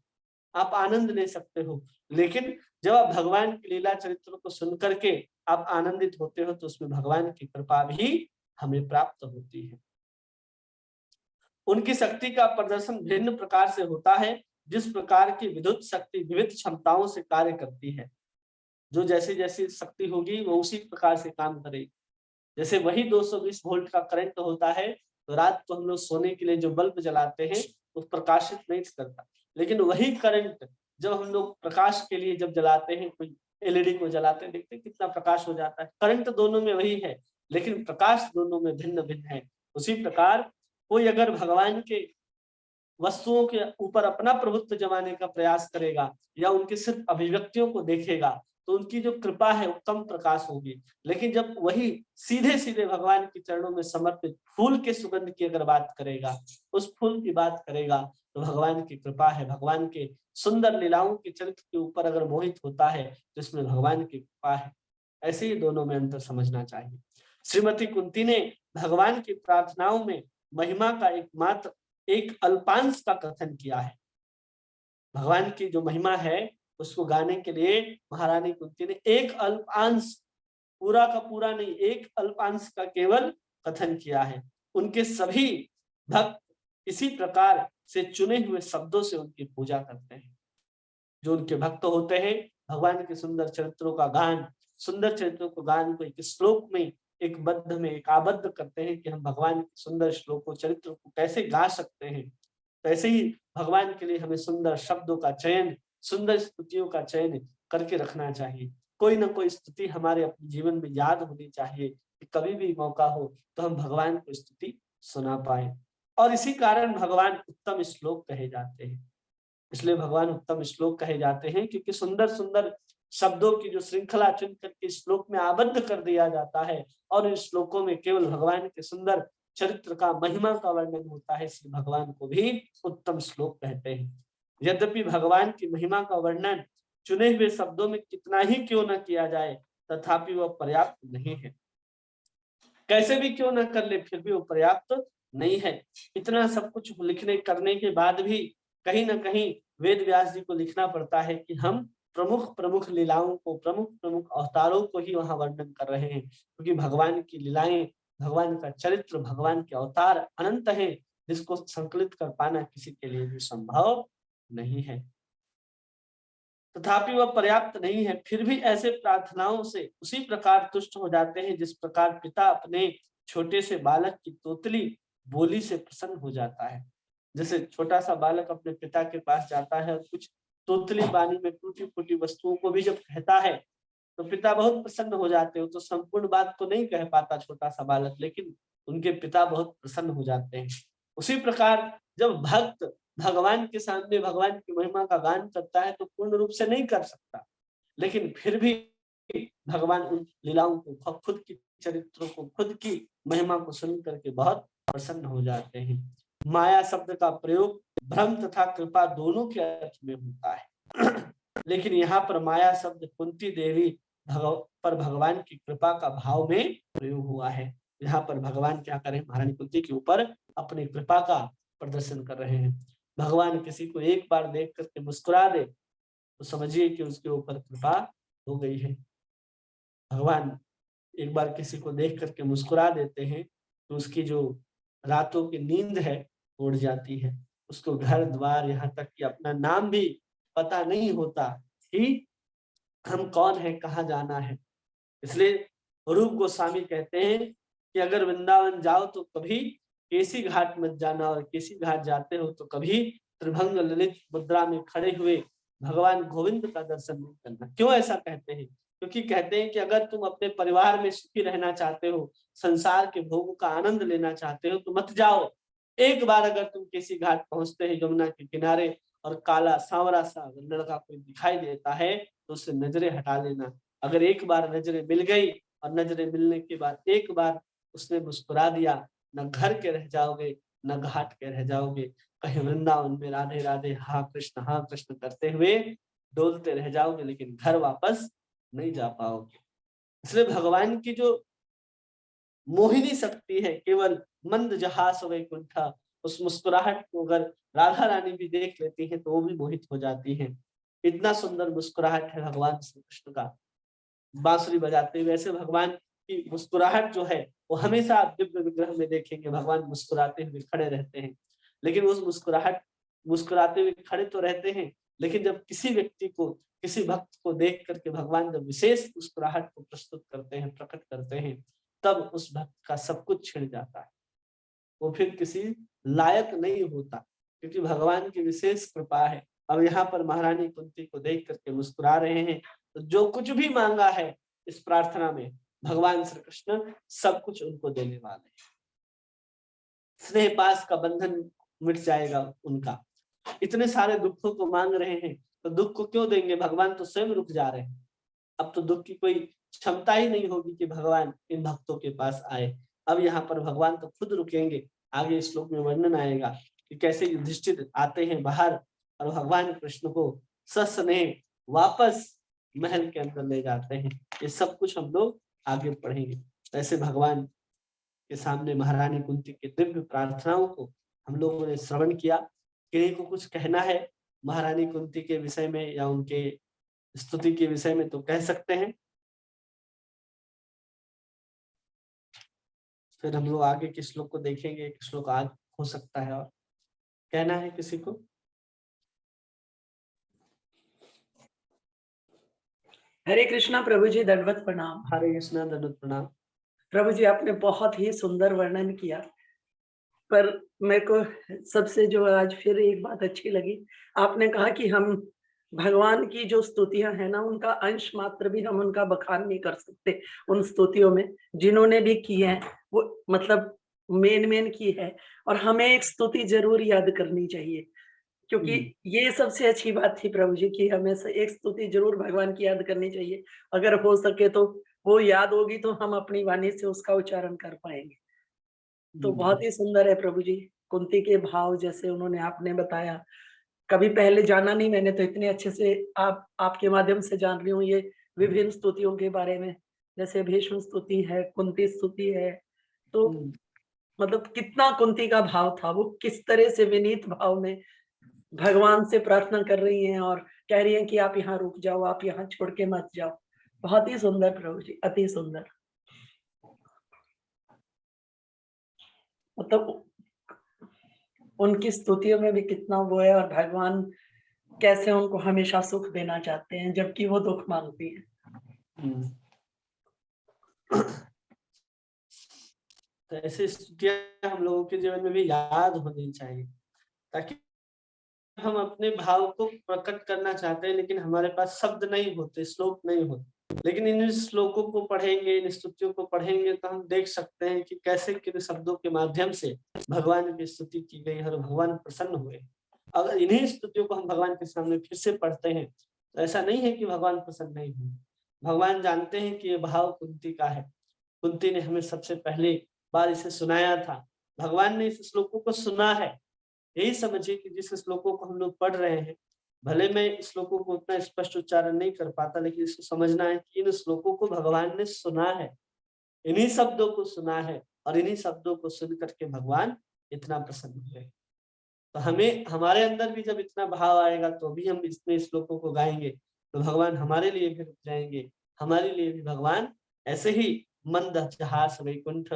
आप आनंद ले सकते हो, लेकिन जब आप भगवान की लीला चरित्र को सुन करके आप आनंदित होते हो तो उसमें भगवान की कृपा भी हमें प्राप्त होती है। उनकी शक्ति का प्रदर्शन भिन्न प्रकार से होता है। जिस प्रकार की विद्युत शक्ति विविध क्षमताओं से कार्य करती है, जो जैसी जैसी शक्ति होगी वो उसी प्रकार से काम करेगी। जैसे वही 220 वोल्ट का करंट होता है तो रात को हम लोग सोने के लिए जो बल्ब जलाते हैं वो प्रकाशित नहीं करता, लेकिन वही करंट जब हम लोग प्रकाश के लिए जब जलाते हैं, कोई एलईडी को जलाते हैं, देखते हैं कितना प्रकाश हो जाता है। करंट दोनों में वही है लेकिन प्रकाश दोनों में भिन्न भिन्न है। उसी प्रकार कोई अगर भगवान के वस्तुओं के ऊपर अपना प्रभुत्व जमाने का प्रयास करेगा या उनकी सिर्फ अभिव्यक्तियों को देखेगा तो उनकी जो कृपा है वो कम प्रकाश होगी। लेकिन जब वही सीधे सीधे भगवान के चरणों में समर्पित फूल के सुगंध की अगर बात करेगा, उस फूल की बात करेगा तो भगवान की कृपा है, भगवान के सुंदर लीलाओं के चरित्र के ऊपर अगर मोहित होता है तो इसमें भगवान की कृपा है। ऐसे ही दोनों में अंतर समझना चाहिए। श्रीमती कुंती ने भगवान की प्रार्थनाओं में महिमा का एकमात्र एक अल्पांश का कथन किया है। भगवान की जो महिमा है उसको गाने के लिए महारानी कुंती ने एक अल्पांश, पूरा का पूरा नहीं, एक अल्पांश का केवल कथन किया है। उनके सभी भक्त इसी प्रकार से चुने हुए शब्दों से उनकी पूजा करते हैं। जो उनके भक्त होते हैं भगवान के सुंदर चरित्रों का गान, सुंदर चरित्रों को गान को एक श्लोक में, एक बद्ध में, एक आबद्ध करते हैं कि हम भगवान के सुंदर श्लोकों चरित्र को कैसे गा सकते हैं। तो ऐसे ही भगवान के लिए हमें सुंदर शब्दों का चयन, सुंदर स्तुतियों का चयन करके रखना चाहिए। कोई ना कोई स्तुति हमारे अपने जीवन में याद होनी चाहिए कि कभी भी मौका हो तो हम भगवान को स्तुति सुना पाए। और इसी कारण भगवान उत्तम श्लोक कहे जाते हैं। इसलिए भगवान उत्तम श्लोक कहे जाते हैं क्योंकि सुंदर सुंदर शब्दों की जो श्रृंखला चुन करके श्लोक में आबद्ध कर दिया जाता है और इन श्लोकों में केवल भगवान के सुंदर चरित्र का, महिमा का वर्णन होता है, इसलिए भगवान को भी उत्तम श्लोक कहते हैं। यद्यपि भगवान की महिमा का वर्णन चुने हुए शब्दों में कितना ही क्यों न किया जाए तथापि वह पर्याप्त नहीं है। कैसे भी क्यों न कर ले फिर भी वो पर्याप्त नहीं है। इतना सब कुछ लिखने करने के बाद भी कहीं ना कहीं वेद व्यास जी को लिखना पड़ता है कि हम प्रमुख प्रमुख लीलाओं को, प्रमुख प्रमुख अवतारों को ही वहां वर्णन कर रहे हैं, क्योंकि भगवान की लीलाएं, भगवान का चरित्र, भगवान के अवतार अनंत है, जिसको संकलित कर पाना किसी के लिए भी संभव नहीं है। तथापि वह पर्याप्त नहीं है। फिर भी ऐसे प्रार्थनाओं से उसी प्रकार तुष्ट हो जाते हैं जिस प्रकार पिता अपने छोटे से बालक की तोतली बोली से प्रसन्न हो जाता है। जैसे छोटा सा बालक अपने पिता के पास जाता है और कुछ तोतली बानी में टूटी फूटी वस्तुओं को भी जब कहता है तो पिता बहुत प्रसन्न हो जाते हो। तो संपूर्ण बात तो नहीं कह पाता छोटा सा बालक, लेकिन उनके पिता बहुत प्रसन्न हो जाते हैं। उसी प्रकार जब भक्त भगवान के सामने भगवान की महिमा का गान करता है तो पूर्ण रूप से नहीं कर सकता, लेकिन फिर भी भगवान उन लीलाओं को, खुद की चरित्रों को, खुद की महिमा को सुन करके बहुत प्रसन्न हो जाते हैं। माया शब्द का प्रयोग भ्रम तथा कृपा दोनों के अर्थ में होता है लेकिन यहाँ पर माया शब्द कुंती देवी पर भगवान की कृपा का भाव में प्रयोग हुआ है। यहाँ पर भगवान क्या करें, महारानी कुंती के ऊपर अपनी कृपा का प्रदर्शन कर रहे हैं। भगवान किसी को एक बार देख करके मुस्कुरा दे तो समझिए कि उसके ऊपर कृपा हो गई है। भगवान एक बार किसी को देख करके मुस्कुरा देते हैं तो उसकी जो रातों की नींद है उड़ जाती है। उसको घर द्वार, यहाँ तक कि अपना नाम भी पता नहीं होता कि हम कौन है, कहाँ जाना है। इसलिए रूप गोस्वामी कहते हैं कि अगर वृंदावन जाओ तो कभी केसी घाट मत जाना, और केसी घाट जाते हो तो कभी त्रिभंग ललित मुद्रा में खड़े हुए भगवान गोविंद का दर्शन नहीं करना। क्यों ऐसा कहते हैं? क्योंकि कहते हैं कि अगर तुम अपने परिवार में सुखी रहना चाहते हो, संसार के भोग का आनंद लेना चाहते हो तो मत जाओ, एक बार अगर तुम किसी घाट पहुंचते हैं यमुना के किनारे और काला सांवरा सा अगर लड़का कोई दिखाई देता है तो उससे नजरें हटा लेना। अगर एक बार नजरें मिल गई और नजरें मिलने के बाद एक बार उसने मुस्कुरा दिया, न घर के रह जाओगे न घाट के रह जाओगे, कहीं वृंदावन में राधे राधे हाँ कृष्ण करते हुए डोलते रह जाओगे, लेकिन घर वापस नहीं जा पाओगे। इसलिए भगवान की जो मोहिनी शक्ति है, केवल मंद जहास वैकुंठा, उस मुस्कुराहट को अगर राधा रानी भी देख लेती हैं तो वो भी मोहित हो जाती हैं। इतना सुंदर मुस्कुराहट है भगवान श्री कृष्ण का। बांसुरी बजाते हुए ऐसे भगवान की मुस्कुराहट जो है वो हमेशा आप दिव्य विग्रह में देखेंगे, भगवान मुस्कुराते हुए खड़े रहते हैं। लेकिन उस मुस्कुराते हुए खड़े तो रहते हैं, लेकिन जब किसी व्यक्ति को, किसी भक्त को देख करके भगवान जब विशेष मुस्कुराहट को प्रस्तुत करते हैं, प्रकट करते हैं, तब उस भक्त का सब कुछ छिड़ जाता है। वो फिर किसी लायक नहीं होता, क्योंकि भगवान की विशेष कृपा है। अब यहाँ पर महारानी कुंती को देख करके मुस्कुरा रहे हैं, तो जो कुछ भी मांगा है इस प्रार्थना में भगवान श्री कृष्ण सब कुछ उनको देने वाले हैं। स्नेह पास का बंधन मिट जाएगा उनका। इतने सारे दुखों को मांग रहे हैं तो दुख को क्यों देंगे, भगवान तो स्वयं रुक जा रहे हैं। अब तो दुख की कोई क्षमता ही नहीं होगी कि भगवान इन भक्तों के पास आए। अब यहाँ पर भगवान तो खुद रुकेंगे। आगे श्लोक में वर्णन आएगा कि कैसे युधिष्ठिर आते हैं बाहर और भगवान कृष्ण को सस्नेह वापस महल के अंदर ले जाते हैं। ये सब कुछ हम लोग आगे पढ़ेंगे। ऐसे भगवान के सामने महारानी कुंती के दिव्य प्रार्थनाओं को हम लोगों ने श्रवण किया। किन्हीं को कुछ कहना है महारानी कुंती के विषय में या उनके स्तुति के विषय में तो कह सकते हैं, फिर हम लोग आगे के श्लोक को देखेंगे। एक श्लोक आज हो सकता है और कहना है किसी को। हरे कृष्णा प्रभु जी, दंडवत प्रणाम। हरे कृष्णा, दंडवत प्रणाम। प्रभु जी, आपने बहुत ही सुंदर वर्णन किया, पर मेरे को सबसे जो आज फिर एक बात अच्छी लगी, आपने कहा कि हम भगवान की जो स्तुतियां हैं ना, उनका अंश मात्र भी हम उनका बखान नहीं कर सकते। उन स्तुतियों में जिन्होंने भी की है वो मतलब मेन की है, और हमें एक स्तुति जरूर याद करनी चाहिए, क्योंकि ये सबसे अच्छी बात थी प्रभु जी की हमें से एक स्तुति जरूर भगवान की याद करनी चाहिए। अगर हो सके तो वो याद होगी तो हम अपनी वाणी से उसका उच्चारण कर पाएंगे। तो बहुत ही सुंदर है प्रभु जी। कुंती के भाव जैसे उन्होंने आपने बताया, कभी पहले जाना नहीं मैंने, तो इतने अच्छे से आपके माध्यम से जान रही हूँ ये विभिन्न स्तुतियों के बारे में। जैसे भीष्म स्तुति है, कुंती स्तुति है, तो मतलब कितना कुंती का भाव था, वो किस तरह से विनीत भाव में भगवान से प्रार्थना कर रही हैं और कह रही हैं कि आप यहाँ रुक जाओ, आप यहाँ छोड़ के मत जाओ। बहुत ही सुंदर प्रभु जी, अति सुंदर। मतलब उनकी स्तुतियों में भी कितना वो है, और भगवान कैसे उनको हमेशा सुख देना चाहते हैं जबकि वो दुख मांगती है। तो ऐसी स्तुतियां हम लोगों के जीवन में भी याद होनी चाहिए, ताकि हम अपने भाव को प्रकट करना चाहते हैं लेकिन हमारे पास शब्द नहीं होते, श्लोक नहीं होते। लेकिन इन श्लोकों को पढ़ेंगे, इन स्तुतियों को पढ़ेंगे तो हम देख सकते हैं कि कैसे किन शब्दों के माध्यम से भगवान की स्तुति की गई और भगवान प्रसन्न हुए। अगर इन्हीं स्तुतियों को हम भगवान के सामने फिर से पढ़ते हैं तो ऐसा नहीं है कि भगवान प्रसन्न नहीं हुए। भगवान जानते हैं कि ये भाव कुंती का है। कुंती ने हमें सबसे पहले बार इसे सुनाया था, भगवान ने इस श्लोकों को सुना है। यही समझिए कि जिस श्लोकों को हम लोग पढ़ रहे हैं, भले मैं इस श्लोकों को उतना स्पष्ट उच्चारण नहीं कर पाता, लेकिन इसको समझना है कि इन श्लोकों को भगवान ने सुना है, इन्हीं शब्दों को सुना है और इन्हीं शब्दों को सुन करके भगवान इतना प्रसन्न हुए। तो हमें हमारे अंदर भी जब इतना भाव आएगा तो भी हम इसमें श्लोकों को गाएंगे तो भगवान हमारे लिए भी रुक जाएंगे। हमारे लिए भी भगवान ऐसे ही मंद जहास वैकुंठ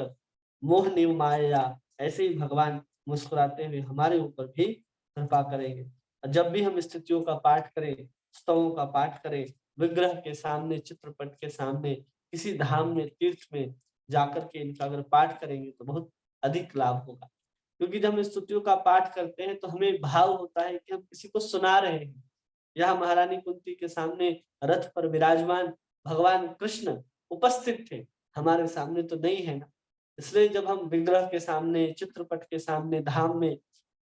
मोह निव माया, ऐसे ही भगवान मुस्कुराते हुए हमारे ऊपर भी कृपा करेंगे। और जब भी हम स्थितियों का पाठ करें, स्तवों का पाठ करें, विग्रह के सामने, चित्रपट के सामने, किसी धाम में, तीर्थ में जाकर के इनका अगर पाठ करेंगे तो बहुत अधिक लाभ होगा। क्योंकि जब हम स्तुतियों का पाठ करते हैं तो हमें भाव होता है कि हम किसी को सुना रहे हैं। यहाँ महारानी कुंती के सामने रथ पर विराजमान भगवान कृष्ण उपस्थित थे, हमारे सामने तो नहीं है ना। इसलिए जब हम विग्रह के सामने, चित्रपट के सामने, धाम में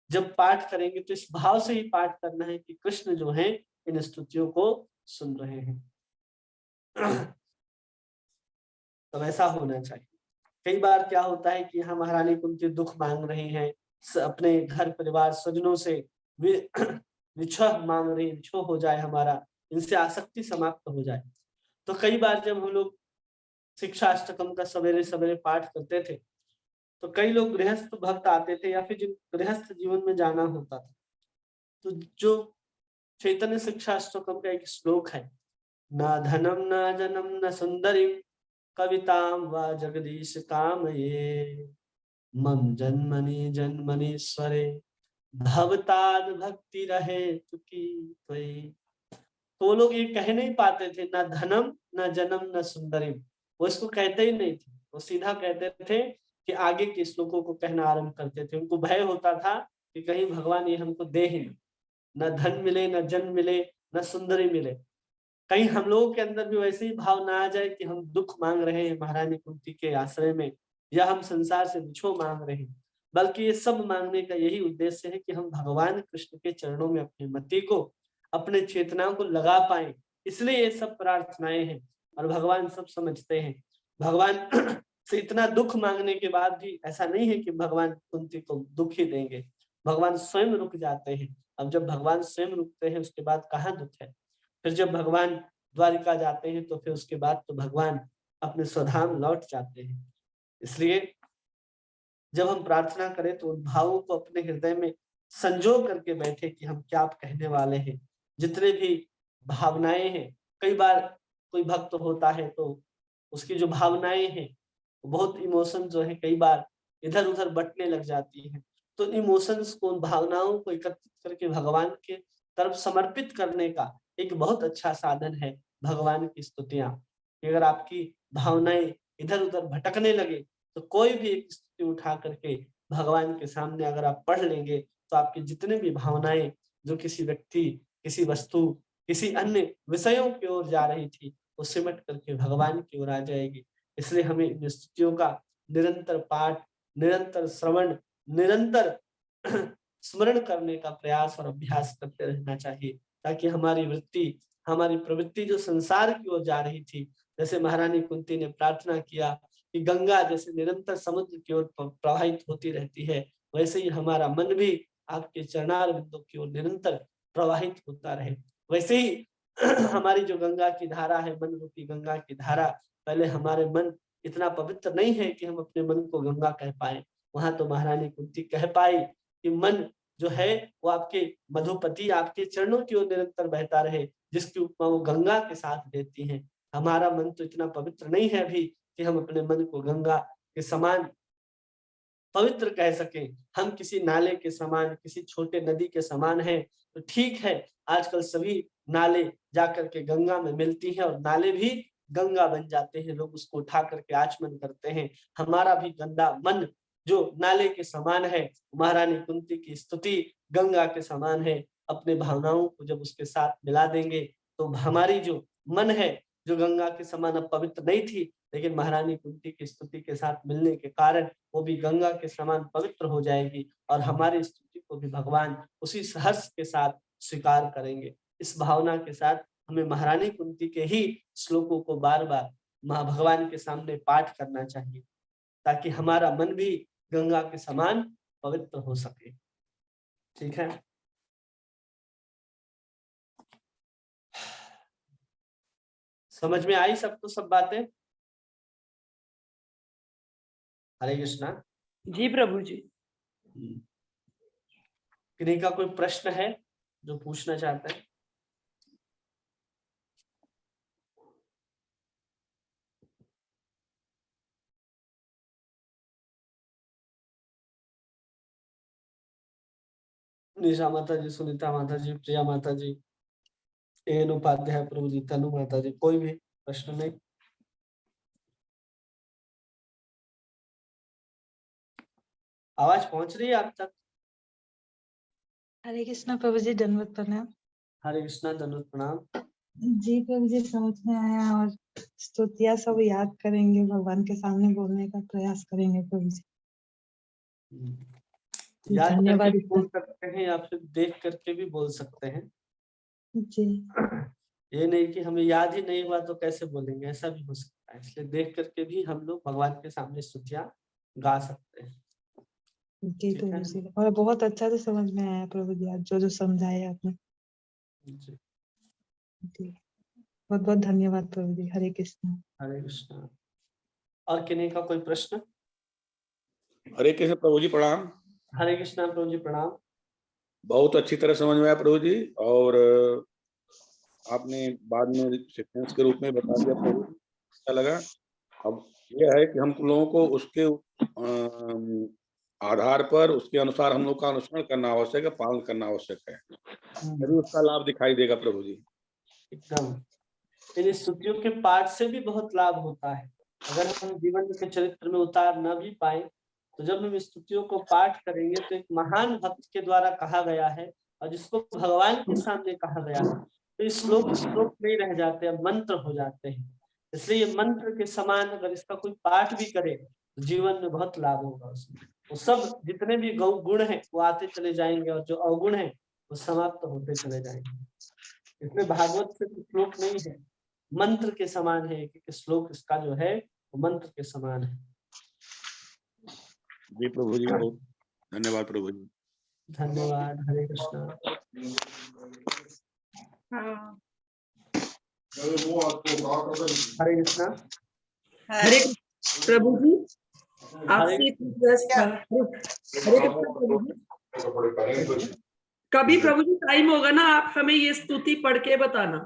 जब पाठ करेंगे तो इस भाव से ही पाठ करना है कि कृष्ण जो है इन स्तुतियों को सुन रहे हैं। तो ऐसा होना चाहिए। कई बार क्या होता है कि हम महारानी कुंती दुख मांग रहे हैं, अपने घर परिवार स्वजनों से विछोह मांग रहे, विछोह हो जाए हमारा, इनसे आसक्ति समाप्त हो जाए। तो कई बार जब हम लोग शिक्षा अष्टकम का सवेरे सवेरे पाठ करते थे तो कई लोग गृहस्थ भक्त आते थे या फिर जिन गृहस्थ जीवन में जाना होता था, तो जो चैतन्य शिक्षा अष्टकम का एक श्लोक है, न धनम न जनम न सुंदरी कविताम व जगदीश काम ये मम जन्मनि जन्मनीश्वरे भवताद भक्ति रहे तुकी त्वयि। तो वो लोग ये कह नहीं पाते थे, न धनम न जन्म न सुंदरी, वो इसको कहते ही नहीं थे, वो सीधा कहते थे कि आगे के श्लोकों को कहना आरंभ करते थे। उनको भय होता था कि कहीं भगवान ये हमको दे ही नहीं, न धन मिले, न जन्म मिले, न सुंदरी मिले, कहीं हम लोगों के अंदर भी वैसे ही भाव ना आ जाए कि हम दुख मांग रहे हैं महारानी कुंती के आश्रय में, या हम संसार से बिछो मांग रहे हैं। बल्कि ये सब मांगने का यही उद्देश्य है कि हम भगवान कृष्ण के चरणों में अपनी मति को, अपने चेतना को लगा पाए, इसलिए ये सब प्रार्थनाएं हैं। और भगवान सब समझते हैं। भगवान से इतना दुख मांगने के बाद भी ऐसा नहीं है कि भगवान कुंती को दुख ही देंगे, भगवान स्वयं रुक जाते हैं। अब जब भगवान स्वयं रुकते हैं उसके बाद कहाँ दुख है। फिर जब भगवान द्वारिका जाते हैं तो फिर उसके बाद तो भगवान अपने स्वधाम लौट जाते हैं। इसलिए जब हम प्रार्थना करें तो उन भावों को अपने हृदय में संजो करके बैठे कि हम क्या कहने वाले हैं। जितने भी भावनाएं हैं, कई बार कोई भक्त होता है तो उसकी जो भावनाएं हैं, बहुत इमोशन जो है कई बार इधर उधर बटने लग जाती है। तो इमोशंस को, उन भावनाओं को एकत्रित करके भगवान के तरफ समर्पित करने का एक बहुत अच्छा साधन है भगवान की स्तुतियां। अगर आपकी भावनाएं इधर उधर भटकने लगे तो कोई भी एक स्तुति उठा करके भगवान के सामने अगर आप पढ़ लेंगे तो आपकी जितने भी भावनाएं जो किसी व्यक्ति, किसी वस्तु, किसी अन्य विषयों की ओर जा रही थी, वो सिमट करके भगवान की ओर आ जाएगी। इसलिए हमें इन स्तुतियों का निरंतर पाठ, निरंतर श्रवण, निरंतर स्मरण करने का प्रयास और अभ्यास करते रहना चाहिए, ताकि हमारी वृत्ति, हमारी प्रवृत्ति जो संसार की ओर जा रही थी, जैसे महारानी कुंती ने प्रार्थना किया कि गंगा जैसे निरंतर समुद्र की ओर प्रवाहित होती रहती है, वैसे ही हमारा मन भी आपके चरणार बिंदु की ओर निरंतर प्रवाहित होता रहे। वैसे ही हमारी जो गंगा की धारा है, मन रूपी गंगा की धारा, पहले हमारे मन इतना पवित्र नहीं है कि हम अपने मन को गंगा कह पाए। वहां तो महारानी कुंती कह पाई कि मन जो है वो आपके मधुपति, आपके चरणों की ओर निरंतर बहता रहे, जिसकी उपमा वो गंगा के साथ देती हैं। हमारा मन तो इतना पवित्र नहीं है अभी कि हम अपने मन को गंगा के समान पवित्र कह सके। हम किसी नाले के समान, किसी छोटे नदी के समान है तो ठीक है। आजकल सभी नाले जाकर के गंगा में मिलती हैं और नाले भी गंगा बन जाते हैं, लोग उसको उठा करके आचमन करते हैं। हमारा भी गंदा मन जो नाले के समान है, महारानी कुंती की स्तुति गंगा के समान है। अपने भावनाओं को जब उसके साथ मिला देंगे तो हमारी जो मन है, जो गंगा के समान अब पवित्र नहीं थी, लेकिन महारानी कुंती की स्तुति के साथ मिलने के कारण वो भी गंगा के समान पवित्र हो जाएगी और हमारी स्तुति को भी भगवान उसी सहर्ष के साथ स्वीकार करेंगे। इस भावना के साथ हमें महारानी कुंती के ही श्लोकों को बार बार भगवान के सामने पाठ करना चाहिए, ताकि हमारा मन भी गंगा के समान पवित्र हो सके। ठीक है, समझ में आई सबको सब बातें? हरे कृष्णा। जी प्रभु जी। किन्हीं का कोई प्रश्न है जो पूछना चाहते हैं? निशा माता जी, सुनीता माता जी, प्रिया माता जी, एन उपाध्याय प्रभु जी, तनु माता जी, कोई भी प्रश्न नहीं? आवाज पहुंच रही है आप तक? हरे कृष्णा प्रभु जी, दंडवत प्रणाम। हरे कृष्णा, दंडवत प्रणाम। जी प्रभु जी, समझ में आया। और स्तुतियाँ सब याद करेंगे, भगवान के सामने बोलने का प्रयास करेंगे प्रभु जी। याद करके धन्यवाद भी बोल इतना। सकते हैं या फिर देख करके भी बोल सकते हैं। जी ये नहीं कि हमें याद ही नहीं हुआ तो कैसे बोलेंगे, ऐसा भी हो सकता है। इसलिए देख करके भी हम लोग भगवान के सामने स्तुतियां गा सकते हैं। जी ठीक है प्रभु जी, और बहुत अच्छा से समझ में आया प्रभु जी, आज जो जो समझाया आपने। जी। जी बहुत बहुत धन्यवाद प्रभु जी। हरे कृष्ण। हरे कृष्णा। और किन्हीं का कोई प्रश्न? हरे कृष्ण प्रभु जी, प्रणाम। हरे कृष्णा प्रभु जी, प्रणाम। बहुत अच्छी तरह समझ में आया प्रभु जी, और आपने बाद में सीक्वेंस के रूप में बता दिया प्रभु जी, अच्छा लगा। अब यह है कि हम लोगों को उसके आधार पर, उसके अनुसार हम लोग का अनुसरण करना आवश्यक है, पालन करना आवश्यक है, तभी उसका लाभ दिखाई देगा प्रभु जी। एकदम। इन स्तुतियों के पाठ से भी बहुत लाभ होता है। अगर हम जीवन के चरित्र में उतार न भी पाए, तो जब हम स्तुतियों को पाठ करेंगे तो एक महान भक्त के द्वारा कहा गया है और जिसको भगवान के सामने कहा गया है, तो इस श्लोक नहीं रह जाते, अब मंत्र हो जाते हैं। इसलिए ये मंत्र के समान अगर इसका कोई पाठ भी करे तो जीवन में बहुत लाभ होगा उसमें। वो सब जितने भी गुण हैं वो आते चले जाएंगे और जो अवगुण है वो समाप्त होते चले जाएंगे। इसमें भागवत से श्लोक नहीं है, मंत्र के समान है। कि श्लोक इसका जो है वो मंत्र के समान है। जी प्रभु जी, बहुत धन्यवाद प्रभु जी। धन्यवाद। हरे कृष्णा। हरे कृष्णा। हरे प्रभु जी, हरे आपसे एक रिक्वेस्ट था। हरे कृष्ण प्रभु जी, कभी प्रभु जी टाइम होगा ना, आप हमें ये स्तुति पढ़ के बताना।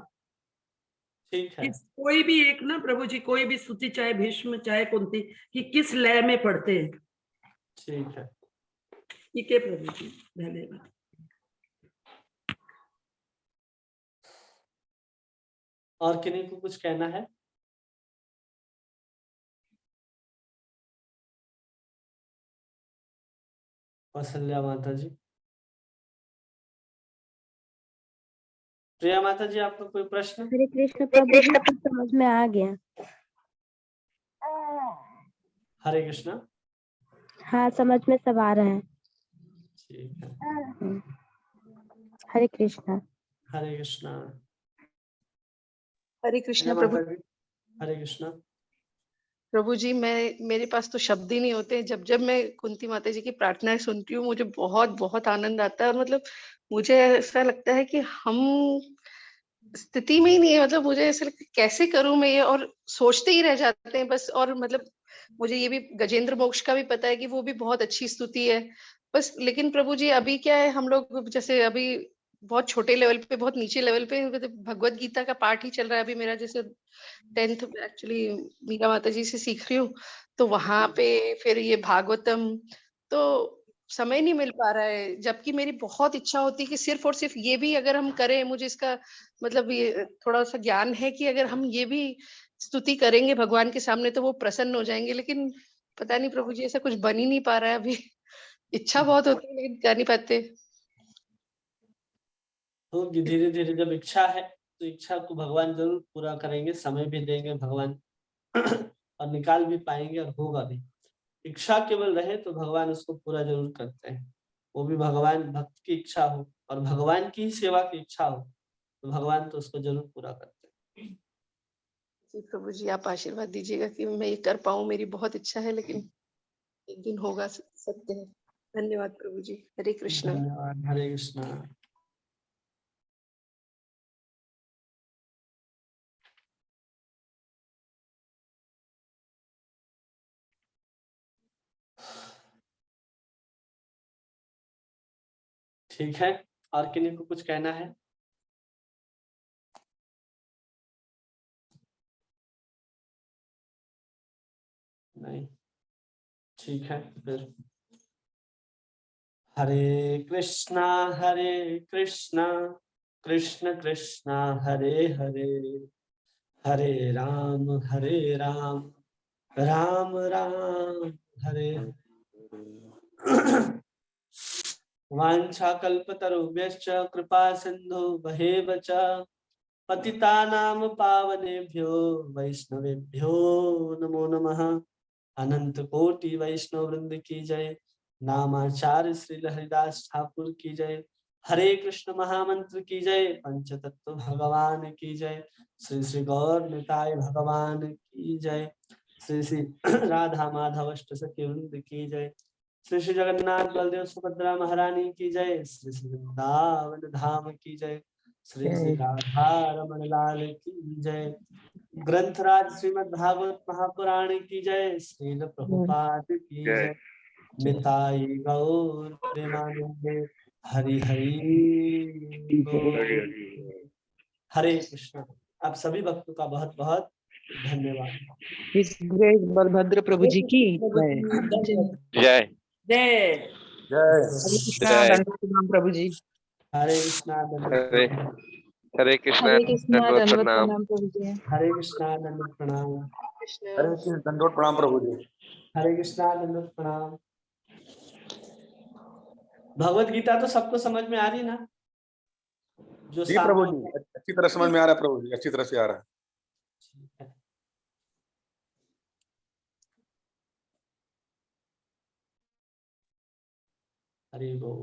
ठीक है। कोई भी एक ना प्रभु जी, कोई भी स्तुति, चाहे भीष्म चाहे कुंती, कि किस लय में पढ़ते हैं। ठीक है। ठीक है प्रभु जी, धन्यवाद। और किन्हीं को कुछ कहना है? कौशल्या माता जी, प्रिया माता जी, आपका कोई प्रश्न? हरे कृष्ण प्रभु जी, सब समझ में आ गया। हरे कृष्णा। हाँ, समझ में सब आ रहा है। ठीक है। हरे कृष्णा। हरे कृष्णा। हरे कृष्ण प्रिया प्रभु। माता जी, हरे कृष्णा। प्रभु जी, मेरे पास तो शब्द ही नहीं होते। जब जब मैं कुंती माता जी की प्रार्थनाएं सुनती हूँ, मुझे बहुत बहुत आनंद आता है। और मतलब मुझे ऐसा लगता है कि हम स्थिति में ही नहीं है। मतलब मुझे ऐसा लगता है कैसे करूं मैं ये, और सोचते ही रह जाते हैं बस। और मतलब मुझे ये भी गजेंद्र मोक्ष का भी पता है कि वो भी बहुत अच्छी स्तुति है बस। लेकिन प्रभु जी, अभी क्या है, हम लोग जैसे अभी बहुत छोटे लेवल पे, बहुत नीचे लेवल पे, मतलब भगवत गीता का पाठ ही चल रहा है अभी मेरा। जैसे 10th एक्चुअली मीरा माता जी से सीख रही हूँ, तो वहां पे फिर ये भागवतम, तो समय नहीं मिल पा रहा है। जबकि मेरी बहुत इच्छा होती है कि सिर्फ और सिर्फ ये भी अगर हम करें, मुझे इसका मतलब ये थोड़ा सा ज्ञान है कि अगर हम ये भी स्तुति करेंगे भगवान के सामने तो वो प्रसन्न हो जाएंगे। लेकिन पता नहीं प्रभु जी, ऐसा कुछ बन ही नहीं पा रहा है अभी। इच्छा बहुत होती है लेकिन कर नहीं पाते। तो धीरे धीरे जब इच्छा है तो इच्छा को भगवान जरूर पूरा करेंगे, समय भी देंगे भगवान और निकाल भी पाएंगे और होगा भी। इच्छा केवल रहे तो भगवान उसको पूरा जरूर करते हैं। वो भी भगवान भक्त की इच्छा हो और भगवान की सेवा की इच्छा हो तो भगवान तो उसको जरूर पूरा करते हैं। जी प्रभु जी, आप आशीर्वाद दीजिएगा कि मैं ये कर पाऊं। मेरी बहुत इच्छा है, लेकिन एक दिन होगा, सत्य है। धन्यवाद प्रभु जी। हरे कृष्ण। धन्यवाद। हरे कृष्णा। ठीक है, और किन्हीं को कुछ कहना है? नहीं, ठीक है फिर। हरे कृष्णा कृष्ण कृष्ण हरे हरे, हरे राम राम राम हरे। वाञ्छाकल्पतरुभ्यश्च कृपा सिन्धुभ्येव च पतितानां पावनेभ्यो वैष्णवेभ्यो नमो नमः। अनंत कोटि वैष्णव वृंद की जय। नामाचार्य श्री हरिदास ठाकुर की जय। हरे कृष्ण महामंत्र की जय। पंचतत्व भगवान की जय। श्री श्री गौर निताय भगवान की जय। श्री श्री राधा माधव अष्ट सखी वृंद की जय। श्री श्री जगन्नाथ बलदेव सुभद्रा महारानी की जय। श्री श्री वृंदावन धाम की जय। श्री श्री राधा रमण लाल की जय। ग्रंथराज श्रीमद् भागवत महापुराण की जय। श्रील प्रभुपाद की जय। निताई गौर प्रेमानंदे हरि हरि बोल। हरे कृष्ण। आप सभी भक्तों का बहुत बहुत धन्यवाद। इस ग्रेट बलभद्र प्रभु जी की जय। जय जय। जय हरे कृष्णा, जय। दंडवत प्रणाम प्रभु जी। हरे कृष्णा दंडवत हरे प्रणाम। हरे कृष्णा हरे कृष्णा दंडवत दंडवत प्रणाम। प्रणाम प्रभु जी। हरे कृष्णा दंडवत प्रणाम। कृष्ण हरे कृष्ण दंडोत प्रणाम प्रभु जी। हरे कृष्णा दंडवत प्रणाम। भगवत गीता तो सबको समझ में आ रही ना? जो जी सामने प्रभु जी, अच्छी तरह समझ में आ रहा है प्रभु जी, अच्छी तरह से आ रहा है। हरि बोल।